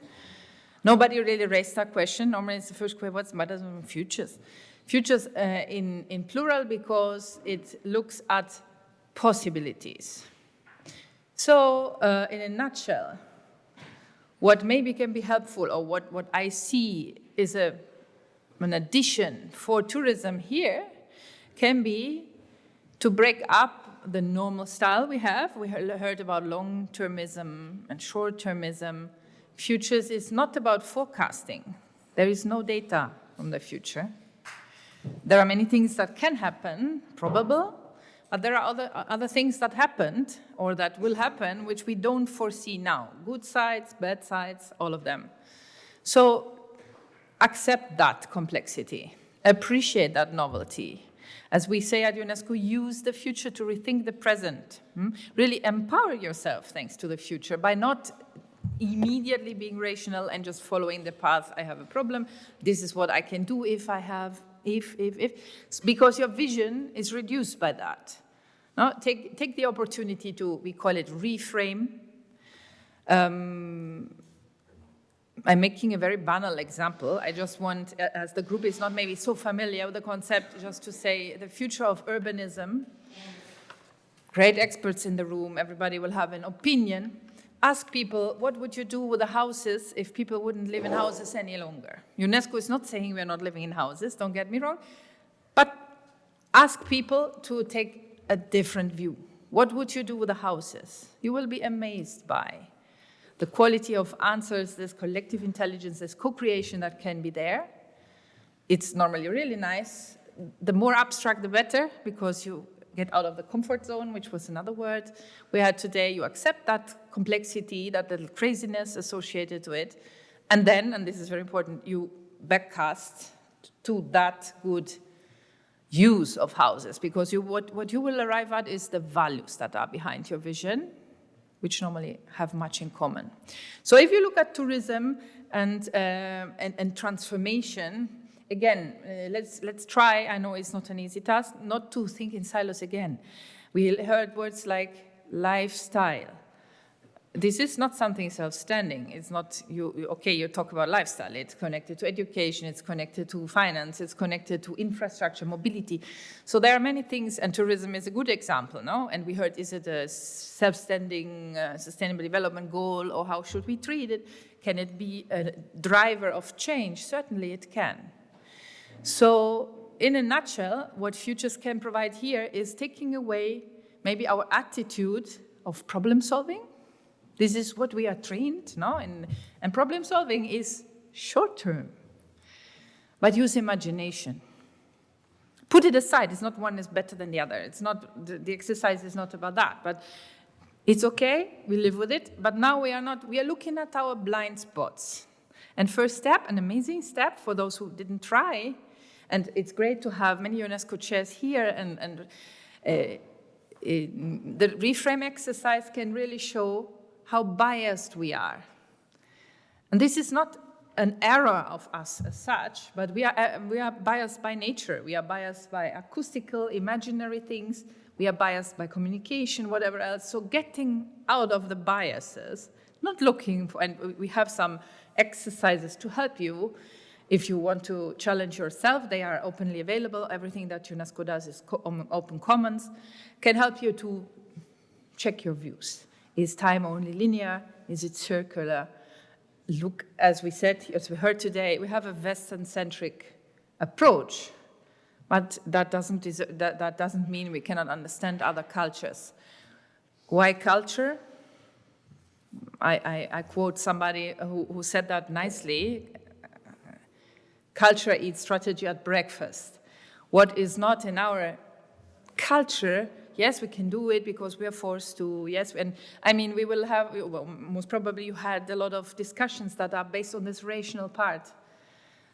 Nobody really raised that question. Normally it's the first question, what matters in futures? Futures in plural because it looks at possibilities. So in a nutshell, what maybe can be helpful, or what I see is an addition for tourism here, can be to break up the normal style we have. We heard about long-termism and short-termism. Futures is not about forecasting. There is no data from the future. There are many things that can happen, probable, but there are other things that happened or that will happen which we don't foresee now. Good sides, bad sides, all of them. So accept that complexity, appreciate that novelty. As we say at UNESCO, use the future to rethink the present. Really empower yourself thanks to the future by not immediately being rational and just following the path. I have a problem, this is what I can do if I have, if. Because your vision is reduced by that. Now, take the opportunity to, we call it reframe. I'm making a very banal example. I just want, as the group is not maybe so familiar with the concept, just to say the future of urbanism. Great experts in the room, everybody will have an opinion. Ask people, what would you do with the houses if people wouldn't live in houses any longer? UNESCO is not saying we're not living in houses, don't get me wrong, but ask people to take a different view. What would you do with the houses? You will be amazed by the quality of answers, this collective intelligence, this co-creation that can be there. It's normally really nice. The more abstract, the better, because you get out of the comfort zone, which was another word we had today. You accept that complexity, that little craziness associated to it. And then, and this is very important, you backcast to that good use of houses, because what you will arrive at is the values that are behind your vision, which normally have much in common. So if you look at tourism and transformation, again, let's try, I know it's not an easy task, not to think in silos again. We heard words like lifestyle. This is not something self-standing. It's not, you talk about lifestyle. It's connected to education, it's connected to finance, it's connected to infrastructure, mobility. So there are many things, and tourism is a good example, no? And we heard, is it a self-standing sustainable development goal, or how should we treat it? Can it be a driver of change? Certainly it can. So in a nutshell, what futures can provide here is taking away maybe our attitude of problem solving. This is what we are trained, no? And problem solving is short term, but use imagination. put it aside. It's not one is better than the other. It's not, the exercise is not about that, but it's okay, we live with it, but now we are looking at our blind spots. And first step, an amazing step for those who didn't try, and it's great to have many UNESCO chairs here, and the reframe exercise can really show how biased we are. And this is not an error of us as such, but we are biased by nature. We are biased by acoustical, imaginary things. We are biased by communication, whatever else. So getting out of the biases, not looking for, and we have some exercises to help you. If you want to challenge yourself, they are openly available. Everything that UNESCO does is open commons, can help you to check your views. Is time only linear? Is it circular? Look, as we said, as we heard today, we have a Western-centric approach. But that doesn't mean we cannot understand other cultures. Why culture? I quote somebody who said that nicely. Culture eats strategy at breakfast. What is not in our culture, yes, we can do it because we are forced to, yes, and I mean, we will have, well, most probably you had a lot of discussions that are based on this rational part.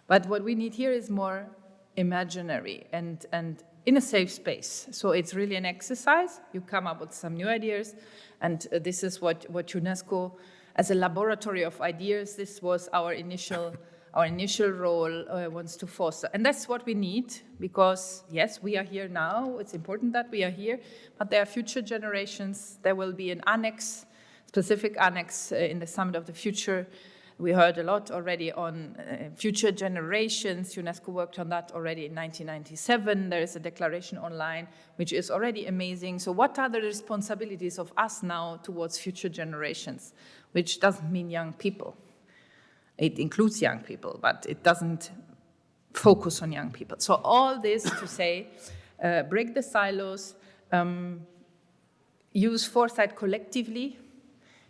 But what we need here is more imaginary and in a safe space. So it's really an exercise. You come up with some new ideas, and this is what UNESCO, as a laboratory of ideas, this was our initial role, wants to foster. And that's what we need, because yes, we are here now. It's important that we are here, but there are future generations. There will be an annex, specific annex in the Summit of the Future. We heard a lot already on future generations. UNESCO worked on that already in 1997. There is a declaration online, which is already amazing. So what are the responsibilities of us now towards future generations? Which doesn't mean young people. It includes young people, but it doesn't focus on young people. So all this to say, break the silos, use foresight collectively,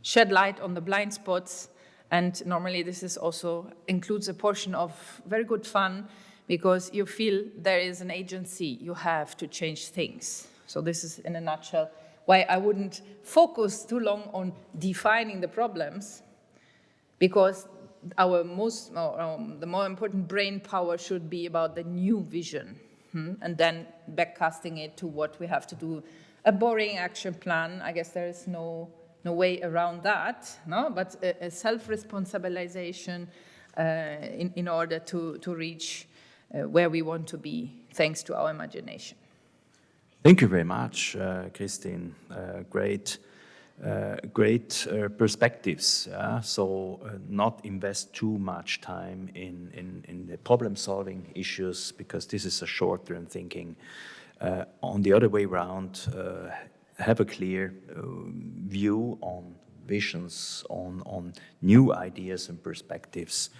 shed light on the blind spots. And normally this is also includes a portion of very good fun, because you feel there is an agency you have to change things. So this is in a nutshell why I wouldn't focus too long on defining the problems, because our the more important brain power should be about the new vision, and then backcasting it to what we have to do. A boring action plan, I guess there is no way around that, no? But a self-responsibilization in order to reach where we want to be, thanks to our imagination. Thank you very much, Christin. Great perspectives. So not invest too much time in the problem-solving issues, because this is a short-term thinking. On the other way around, have a clear view on visions, on new ideas and perspectives,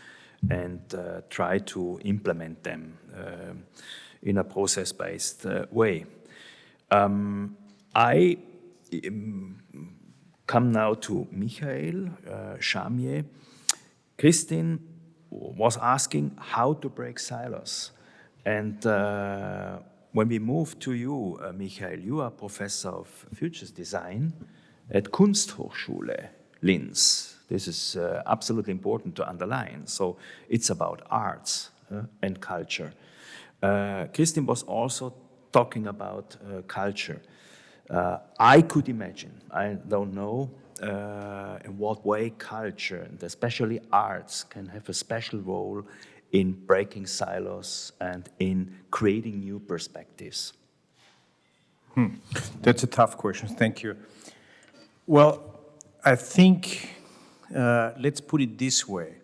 and try to implement them in a process-based way. I come now to Michael, Shamiyeh. Christin was asking how to break silos. And when we move to you, Michael, you are professor of futures design at Kunsthochschule Linz. This is absolutely important to underline. So it's about arts and culture. Christin was also talking about culture. I could imagine, I don't know in what way culture, and especially arts, can have a special role in breaking silos and in creating new perspectives. That's a tough question, thank you. Well, I think, let's put it this way.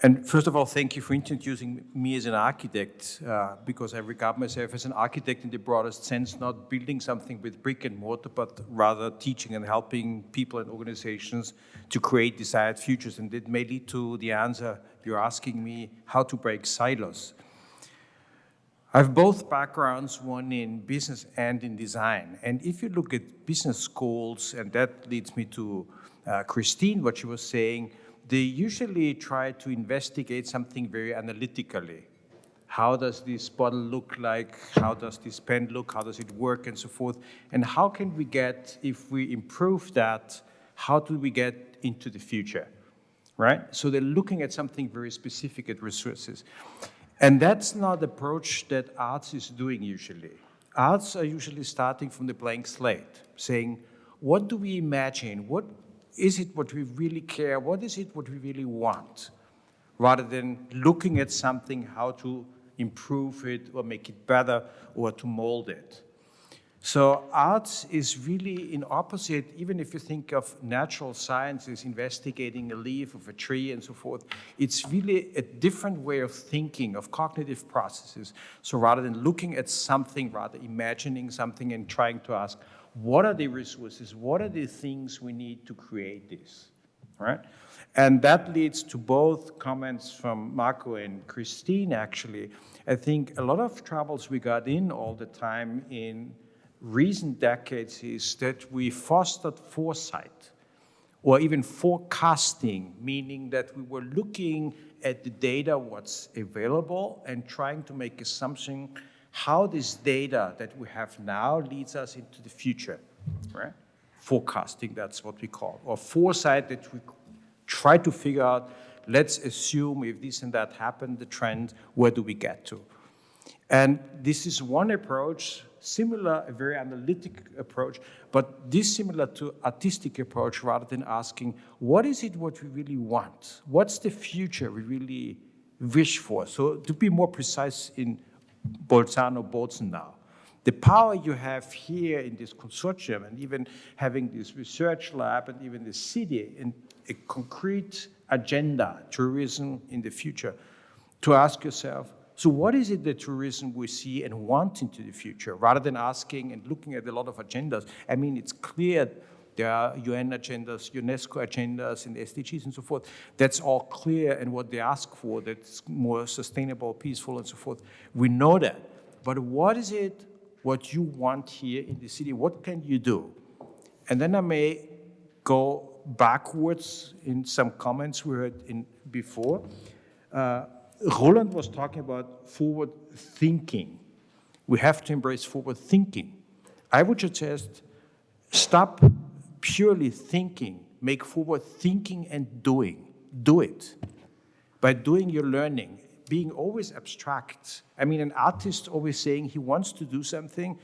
And first of all, thank you for introducing me as an architect, because I regard myself as an architect in the broadest sense, not building something with brick and mortar, but rather teaching and helping people and organizations to create desired futures. And it may lead to the answer you're asking me, how to break silos. I have both backgrounds, one in business and in design. And if you look at business schools, and that leads me to Christine, what she was saying, they usually try to investigate something very analytically. How does this bottle look like? How does this pen look? How does it work, and so forth? And how can we get, if we improve that, how do we get into the future, right? So they're looking at something very specific at resources. And that's not the approach that arts is doing usually. Arts are usually starting from the blank slate, saying, what do we imagine? What is it what we really care? What is it what we really want? Rather than looking at something, how to improve it or make it better or to mold it. So arts is really in opposite, even if you think of natural sciences, investigating a leaf of a tree and so forth, it's really a different way of thinking, of cognitive processes. So rather than looking at something, rather imagining something and trying to ask, what are the resources, what are the things we need to create this, right? And that leads to both comments from Markku and Christin, actually. I think a lot of troubles we got in all the time in recent decades is that we fostered foresight or even forecasting, meaning that we were looking at the data, what's available, and trying to make assumption how this data that we have now leads us into the future, right? Forecasting, that's what we call, or foresight, that we try to figure out, let's assume if this and that happened, the trend, where do we get to? And this is one approach, similar, a very analytic approach, but dissimilar to artistic approach rather than asking, what is it what we really want? What's the future we really wish for? So to be more precise in Bolzano now, the power you have here in this consortium and even having this research lab and even the city and a concrete agenda, tourism in the future, to ask yourself, so what is it that tourism we see and want into the future, rather than asking and looking at a lot of agendas? I mean, it's clear there are UN agendas, UNESCO agendas, and SDGs and so forth. That's all clear, and what they ask for, that's more sustainable, peaceful, and so forth. We know that. But what is it what you want here in the city? What can you do? And then I may go backwards in some comments we heard before. Roland was talking about forward thinking. We have to embrace forward thinking. I would suggest stop purely thinking, make forward thinking and doing. Do it. By doing, you're learning. Being always abstract. I mean, an artist always saying he wants to do something,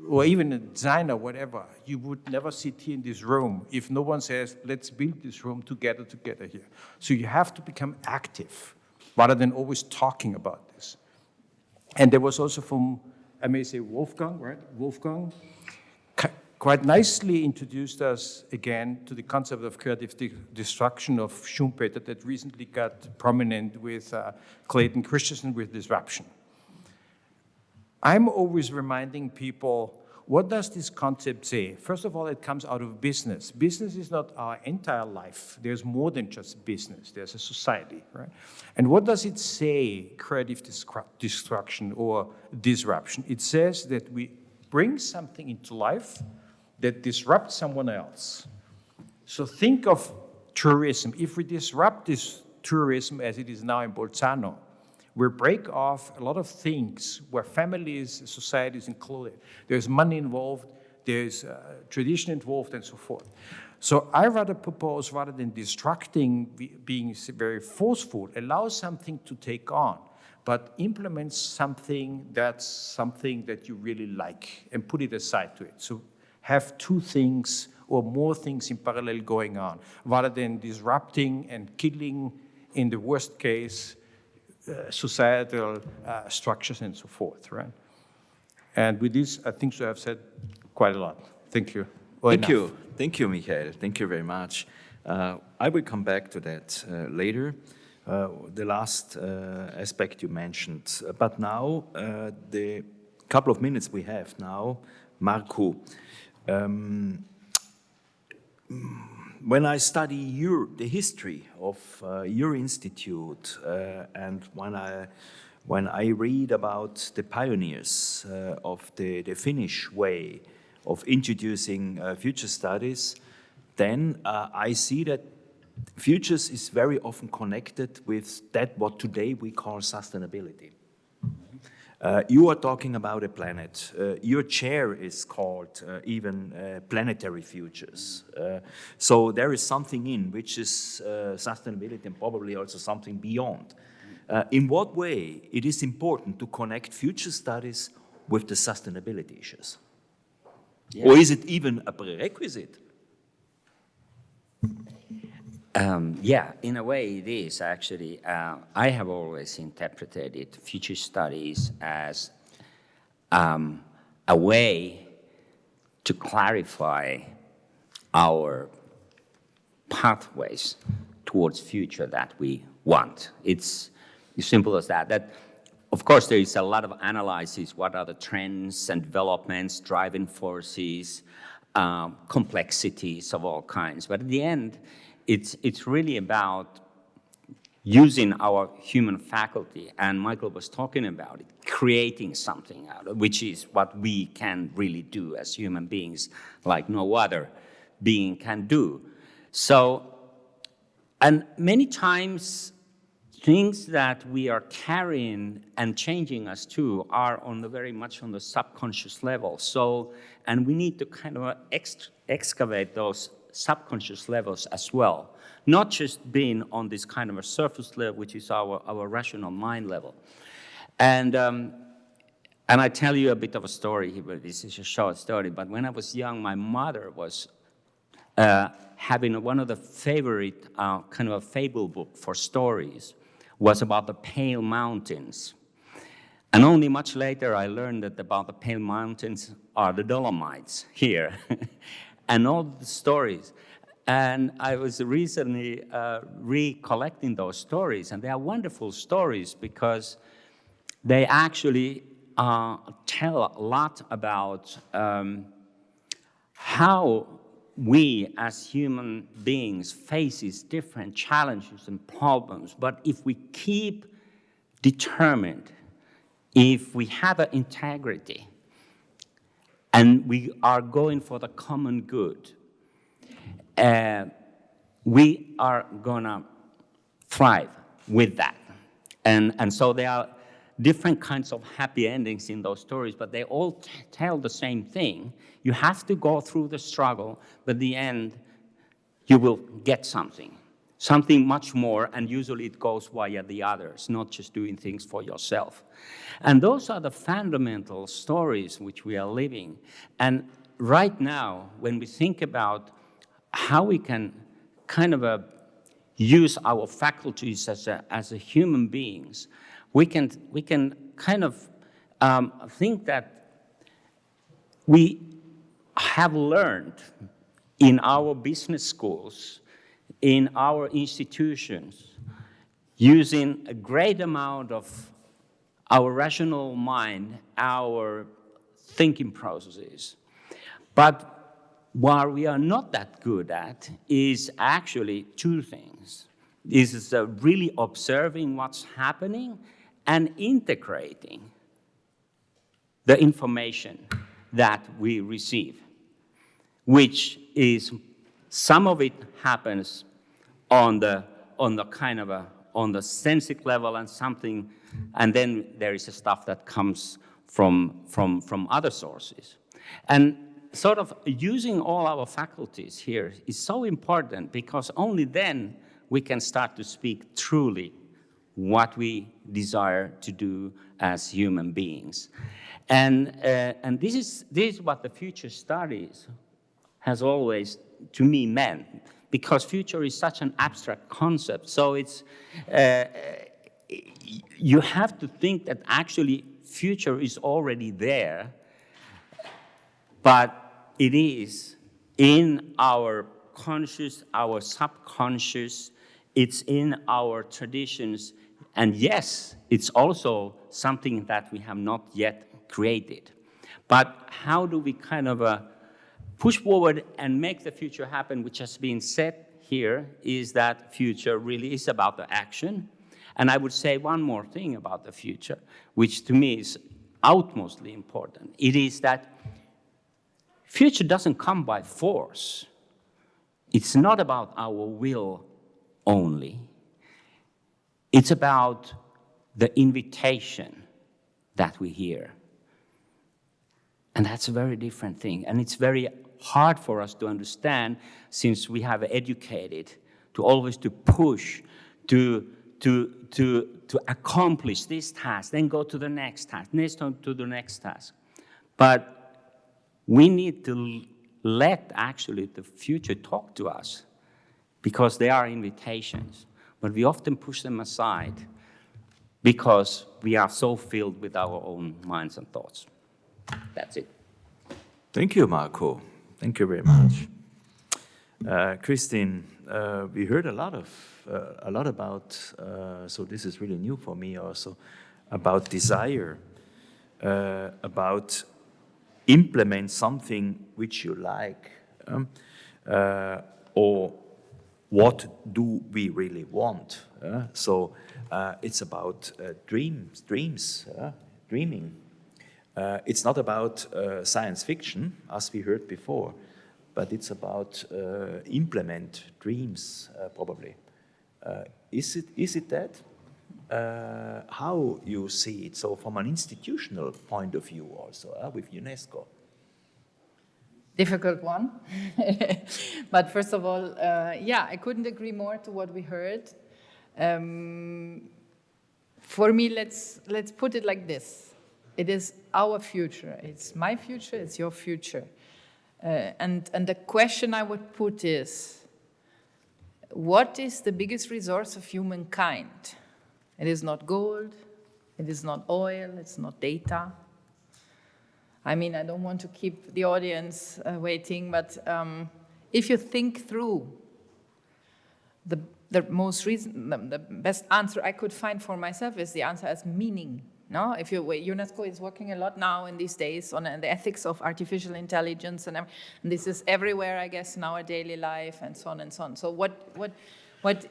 or even a designer, whatever, you would never sit here in this room if no one says, let's build this room together here. So you have to become active, rather than always talking about this. And there was also from, I may say Wolfgang, right? Wolfgang quite nicely introduced us again to the concept of creative destruction of Schumpeter that recently got prominent with Clayton Christensen with disruption. I'm always reminding people, what does this concept say? First of all, it comes out of business. Business is not our entire life. There's more than just business. There's a society, right? And what does it say, creative destruction or disruption? It says that we bring something into life that disrupts someone else. So think of tourism. If we disrupt this tourism as it is now in Bolzano, we break off a lot of things where families, society is included. There's money involved, there's tradition involved, and so forth. So I rather propose, rather than destructing, being very forceful, allow something to take on, but implement something that you really like and put it aside to it. So have two things or more things in parallel going on, rather than disrupting and killing, in the worst case, societal structures and so forth, right? And with this, I think so I've said quite a lot. Thank you. Thank you, Michael. Thank you very much. I will come back to that later, the last aspect you mentioned. But now, the couple of minutes we have now, Markku, when I study the history of your institute, and when I read about the pioneers of the Finnish way of introducing future studies, then I see that futures is very often connected with that what today we call sustainability. You are talking about a planet. Your chair is called even Planetary Futures. So there is something in which is sustainability and probably also something beyond. In what way it is important to connect future studies with the sustainability issues? Yeah. Or is it even a prerequisite? Yeah, in a way it is actually. I have always interpreted future studies as a way to clarify our pathways towards future that we want. It's as simple as that. That, of course, there is a lot of analysis. What are the trends and developments, driving forces, complexities of all kinds. But at the end, it's really about using our human faculty, and Michael was talking about it, creating something out of it, which is what we can really do as human beings, like no other being can do. So, and many times, things that we are carrying and changing us to are on the very much on the subconscious level. So, and we need to kind of excavate those subconscious levels as well, not just being on this kind of a surface level, which is our rational mind level. And I tell you a bit of a story here, but this is a short story. But when I was young, my mother was having one of the favorite kind of a fable book for stories was about the Pale Mountains. And only much later I learned that about the Pale Mountains are the Dolomites here. And all the stories. And I was recently recollecting those stories, and they are wonderful stories because they actually tell a lot about how we as human beings faces different challenges and problems. But if we keep determined, if we have an integrity, and we are going for the common good, we are gonna thrive with that. And so there are different kinds of happy endings in those stories, but they all tell the same thing. You have to go through the struggle, but at the end, you will get something much more, and usually it goes via the others, not just doing things for yourself. And those are the fundamental stories which we are living. And right now, when we think about how we can kind of use our faculties as a human beings, we can kind of think that we have learned in our business schools, in our institutions, using a great amount of our rational mind, our thinking processes. But what we are not that good at is actually two things. This is really observing what's happening and integrating the information that we receive, which is some of it happens on the kind of on the sensic level and something, and then there is stuff that comes from other sources. And sort of using all our faculties here is so important, because only then we can start to speak truly what we desire to do as human beings. And this is what the future studies has always, to me, meant, because future is such an abstract concept. So it's, you have to think that actually future is already there, but it is in our conscious, our subconscious, it's in our traditions, and yes, it's also something that we have not yet created. But how do we kind of push forward and make the future happen, which has been said here, is that future really is about the action. And I would say one more thing about the future, which to me is utmostly important. It is that future doesn't come by force. It's not about our will only. It's about the invitation that we hear. And that's a very different thing. And it's very hard for us to understand, since we have educated to always to push, to accomplish this task, then go to the next task, next to the next task. But we need to let actually the future talk to us, because they are invitations. But we often push them aside because we are so filled with our own minds and thoughts. That's it. Thank you, Markku. Thank you very much. Christin, we heard a lot about, so this is really new for me also, about desire, about implement something which you like, or what do we really want? So it's about dreams, dreaming. It's not about science fiction, as we heard before, but it's about implement dreams, probably. Is it that? How you see it? So from an institutional point of view also, with UNESCO. Difficult one. But first of all, yeah, I couldn't agree more to what we heard. For me, let's put it like this. It is our future. It's my future, it's your future. And the question I would put is, what is the biggest resource of humankind? It is not gold, it is not oil, it's not data. I mean, I don't want to keep the audience waiting, but if you think through, the best answer I could find for myself is the answer as meaning. No, if UNESCO is working a lot now in these days on the ethics of artificial intelligence, and this is everywhere, I guess, in our daily life, and so on and so on. So what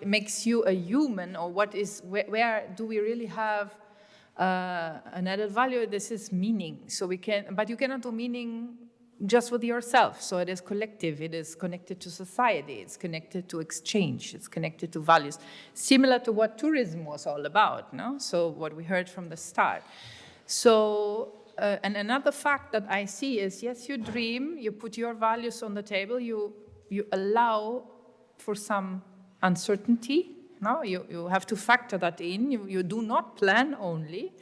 makes you a human, or where do we really have an added value? This is meaning. So but you cannot do meaning just with yourself. So it is collective. It is connected to society. It's connected to exchange. It's connected to values, similar to what tourism was all about. No, so what we heard from the start. So and another fact that I see is, yes, you dream. You put your values on the table. You allow for some uncertainty. No, you have to factor that in. You do not plan only,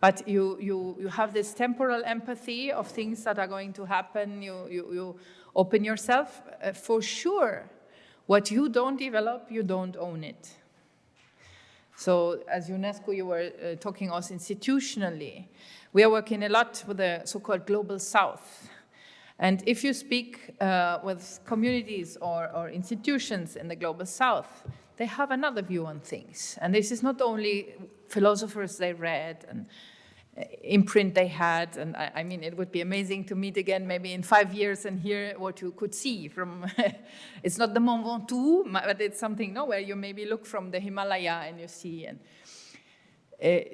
but you have this temporal empathy of things that are going to happen. You open yourself. For sure, what you don't develop, you don't own it. So as UNESCO, you were talking also institutionally. We are working a lot with the so-called Global South. And if you speak with communities or institutions in the Global South, they have another view on things. And this is not only philosophers they read and imprint they had. And I mean, it would be amazing to meet again maybe in 5 years and hear what you could see from, it's not the Mont Ventoux, but it's something where you maybe look from the Himalaya and you see. And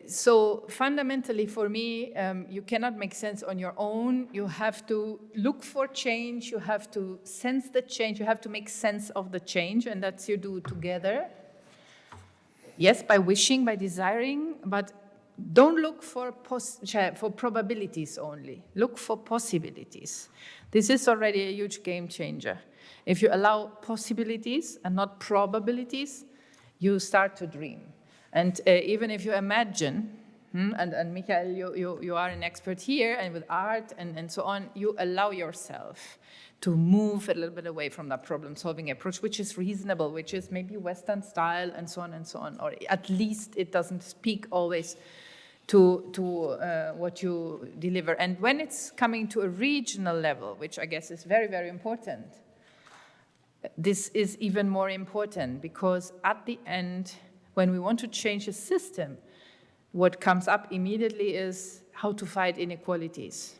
so fundamentally for me, you cannot make sense on your own. You have to look for change. You have to sense the change. You have to make sense of the change, and that's you do together. Yes, by wishing, by desiring, but don't look for probabilities only. Look for possibilities. This is already a huge game changer. If you allow possibilities and not probabilities, you start to dream. And even if you imagine, and Michael, you are an expert here, and with art and so on, you allow yourself to move a little bit away from that problem-solving approach, which is reasonable, which is maybe Western style, and so on, or at least it doesn't speak always to what you deliver. And when it's coming to a regional level, which I guess is very, very important, this is even more important, because at the end, when we want to change a system, what comes up immediately is how to fight inequalities.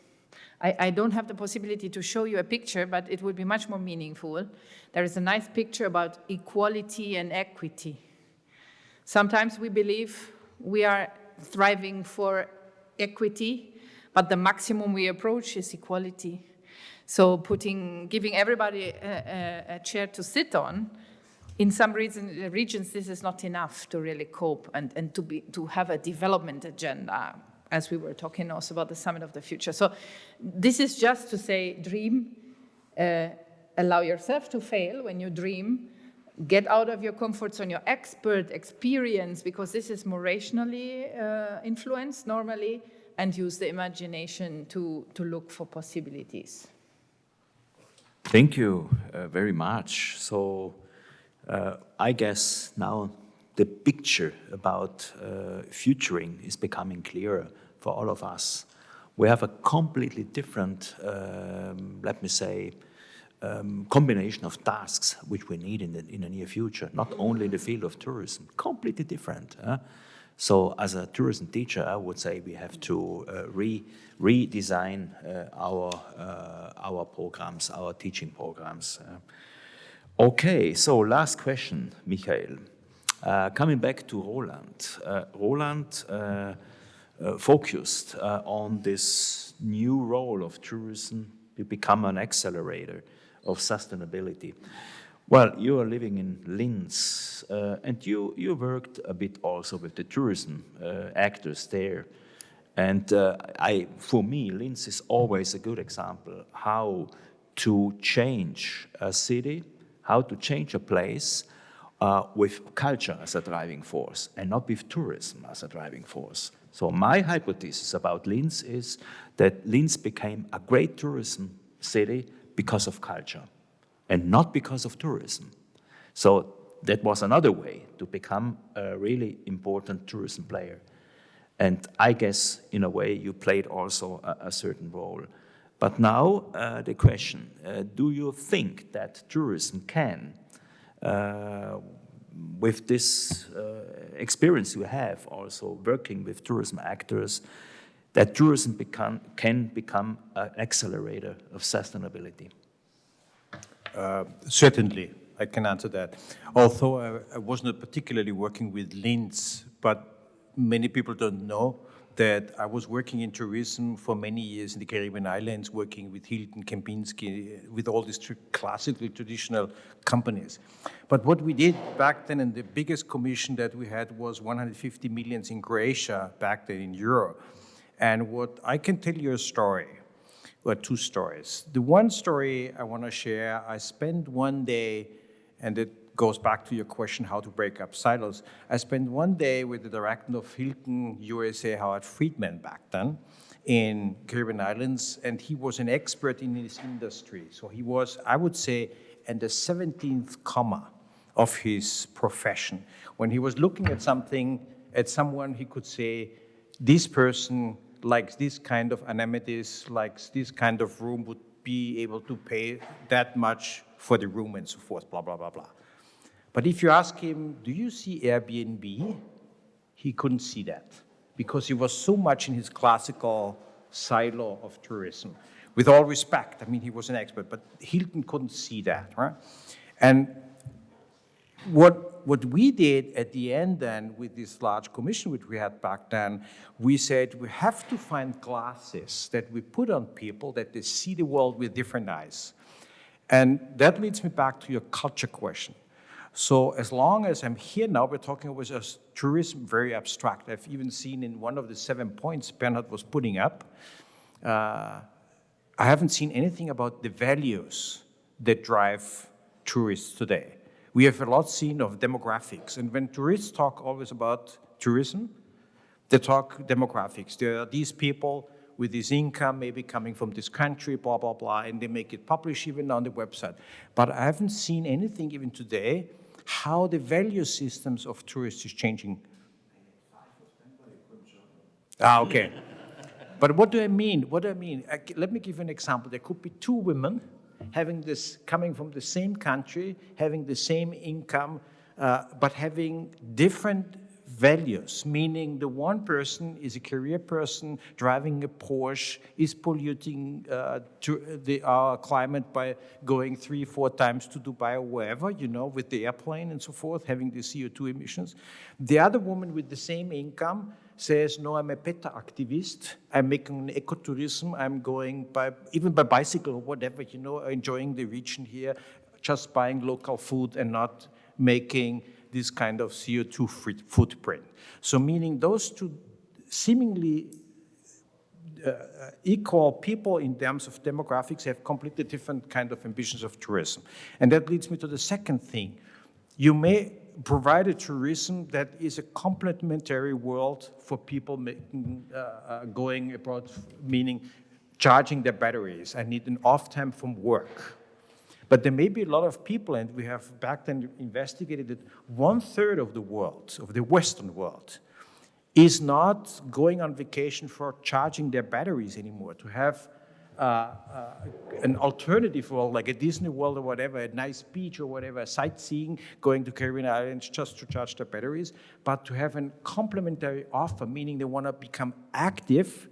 I don't have the possibility to show you a picture, but it would be much more meaningful. There is a nice picture about equality and equity. Sometimes we believe we are thriving for equity, but the maximum we approach is equality. So giving everybody a chair to sit on, in some regions, this is not enough to really cope and to have a development agenda, as we were talking also about the Summit of the Future. So this is just to say, dream, allow yourself to fail when you dream, get out of your comfort zone, your expert experience, because this is more rationally influenced normally, and use the imagination to look for possibilities. Thank you very much. So I guess now the picture about futuring is becoming clearer for all of us. We have a completely different, let me say, combination of tasks which we need in the near future, not only in the field of tourism, completely different. So as a tourism teacher, I would say we have to redesign our programs, our teaching programs. Okay, so last question, Michael. Coming back to Roland. Roland focused on this new role of tourism to become an accelerator of sustainability. Well, you are living in Linz, and you worked a bit also with the tourism actors there. And for me, Linz is always a good example how to change a city, how to change a place with culture as a driving force and not with tourism as a driving force. So my hypothesis about Linz is that Linz became a great tourism city because of culture and not because of tourism. So that was another way to become a really important tourism player. And I guess, in a way, you played also a certain role. But now the question, do you think that tourism can, with this experience you have also working with tourism actors, that tourism can become an accelerator of sustainability? Certainly, I can answer that. Although I was not particularly working with Linz, but many people don't know that I was working in tourism for many years in the Caribbean islands, working with Hilton, Kempinski, with all these classically traditional companies. But what we did back then, and the biggest commission that we had was 150 million in Croatia back then in euro. And what I can tell you a story, or two stories. The one story I want to share, I spent one day, and it goes back to your question, how to break up silos. I spent one day with the director of Hilton USA, Howard Friedman, back then, in Caribbean Islands, and he was an expert in his industry. So he was, I would say, in the 17th comma of his profession. When he was looking at something, at someone, he could say, this person likes this kind of amenities, likes this kind of room, would be able to pay that much for the room and so forth, blah, blah, blah, blah. But if you ask him, do you see Airbnb? He couldn't see that because he was so much in his classical silo of tourism. With all respect, I mean, he was an expert, but Hilton couldn't see that, right? And what we did at the end then with this large commission which we had back then, we said we have to find glasses that we put on people that they see the world with different eyes. And that leads me back to your culture question. So as long as I'm here now, we're talking about tourism, very abstract. I've even seen in one of the 7 points Bernhard was putting up, I haven't seen anything about the values that drive tourists today. We have a lot seen of demographics, and when tourists talk always about tourism, they talk demographics. There are these people with this income, maybe coming from this country, blah, blah, blah, and they make it publish even on the website. But I haven't seen anything even today how the value systems of tourists is changing. Okay. But what do I mean? What do I mean? Let me give you an example. There could be two women coming from the same country, having the same income, but having different values, meaning the one person is a career person driving a Porsche, is polluting our climate by going 3-4 times to Dubai or wherever, you know, with the airplane and so forth, having the CO2 emissions. The other woman with the same income says, no, I'm a PETA activist, I'm making ecotourism, I'm going even by bicycle or whatever, you know, enjoying the region here, just buying local food and not making this kind of CO2 footprint. So meaning those two seemingly equal people in terms of demographics have completely different kind of ambitions of tourism. And that leads me to the second thing. You may provide a tourism that is a complementary world for people making, going abroad, meaning charging their batteries. I need an off time from work. But there may be a lot of people, and we have back then investigated that 1/3 of the world, of the Western world, is not going on vacation for charging their batteries anymore, to have an alternative world, like a Disney World or whatever, a nice beach or whatever, sightseeing, going to Caribbean islands just to charge their batteries, but to have a complementary offer, meaning they want to become active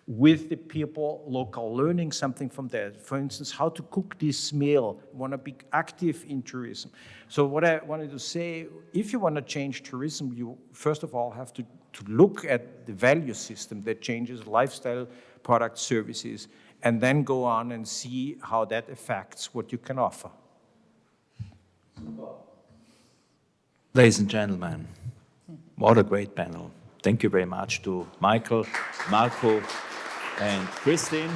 with the people local, learning something from there. For instance, how to cook this meal, want to be active in tourism. So what I wanted to say, if you want to change tourism, you first of all have to look at the value system that changes lifestyle, product, services, and then go on and see how that affects what you can offer. Ladies and gentlemen, what a great panel. Thank you very much to Michael, Markku, and Christin.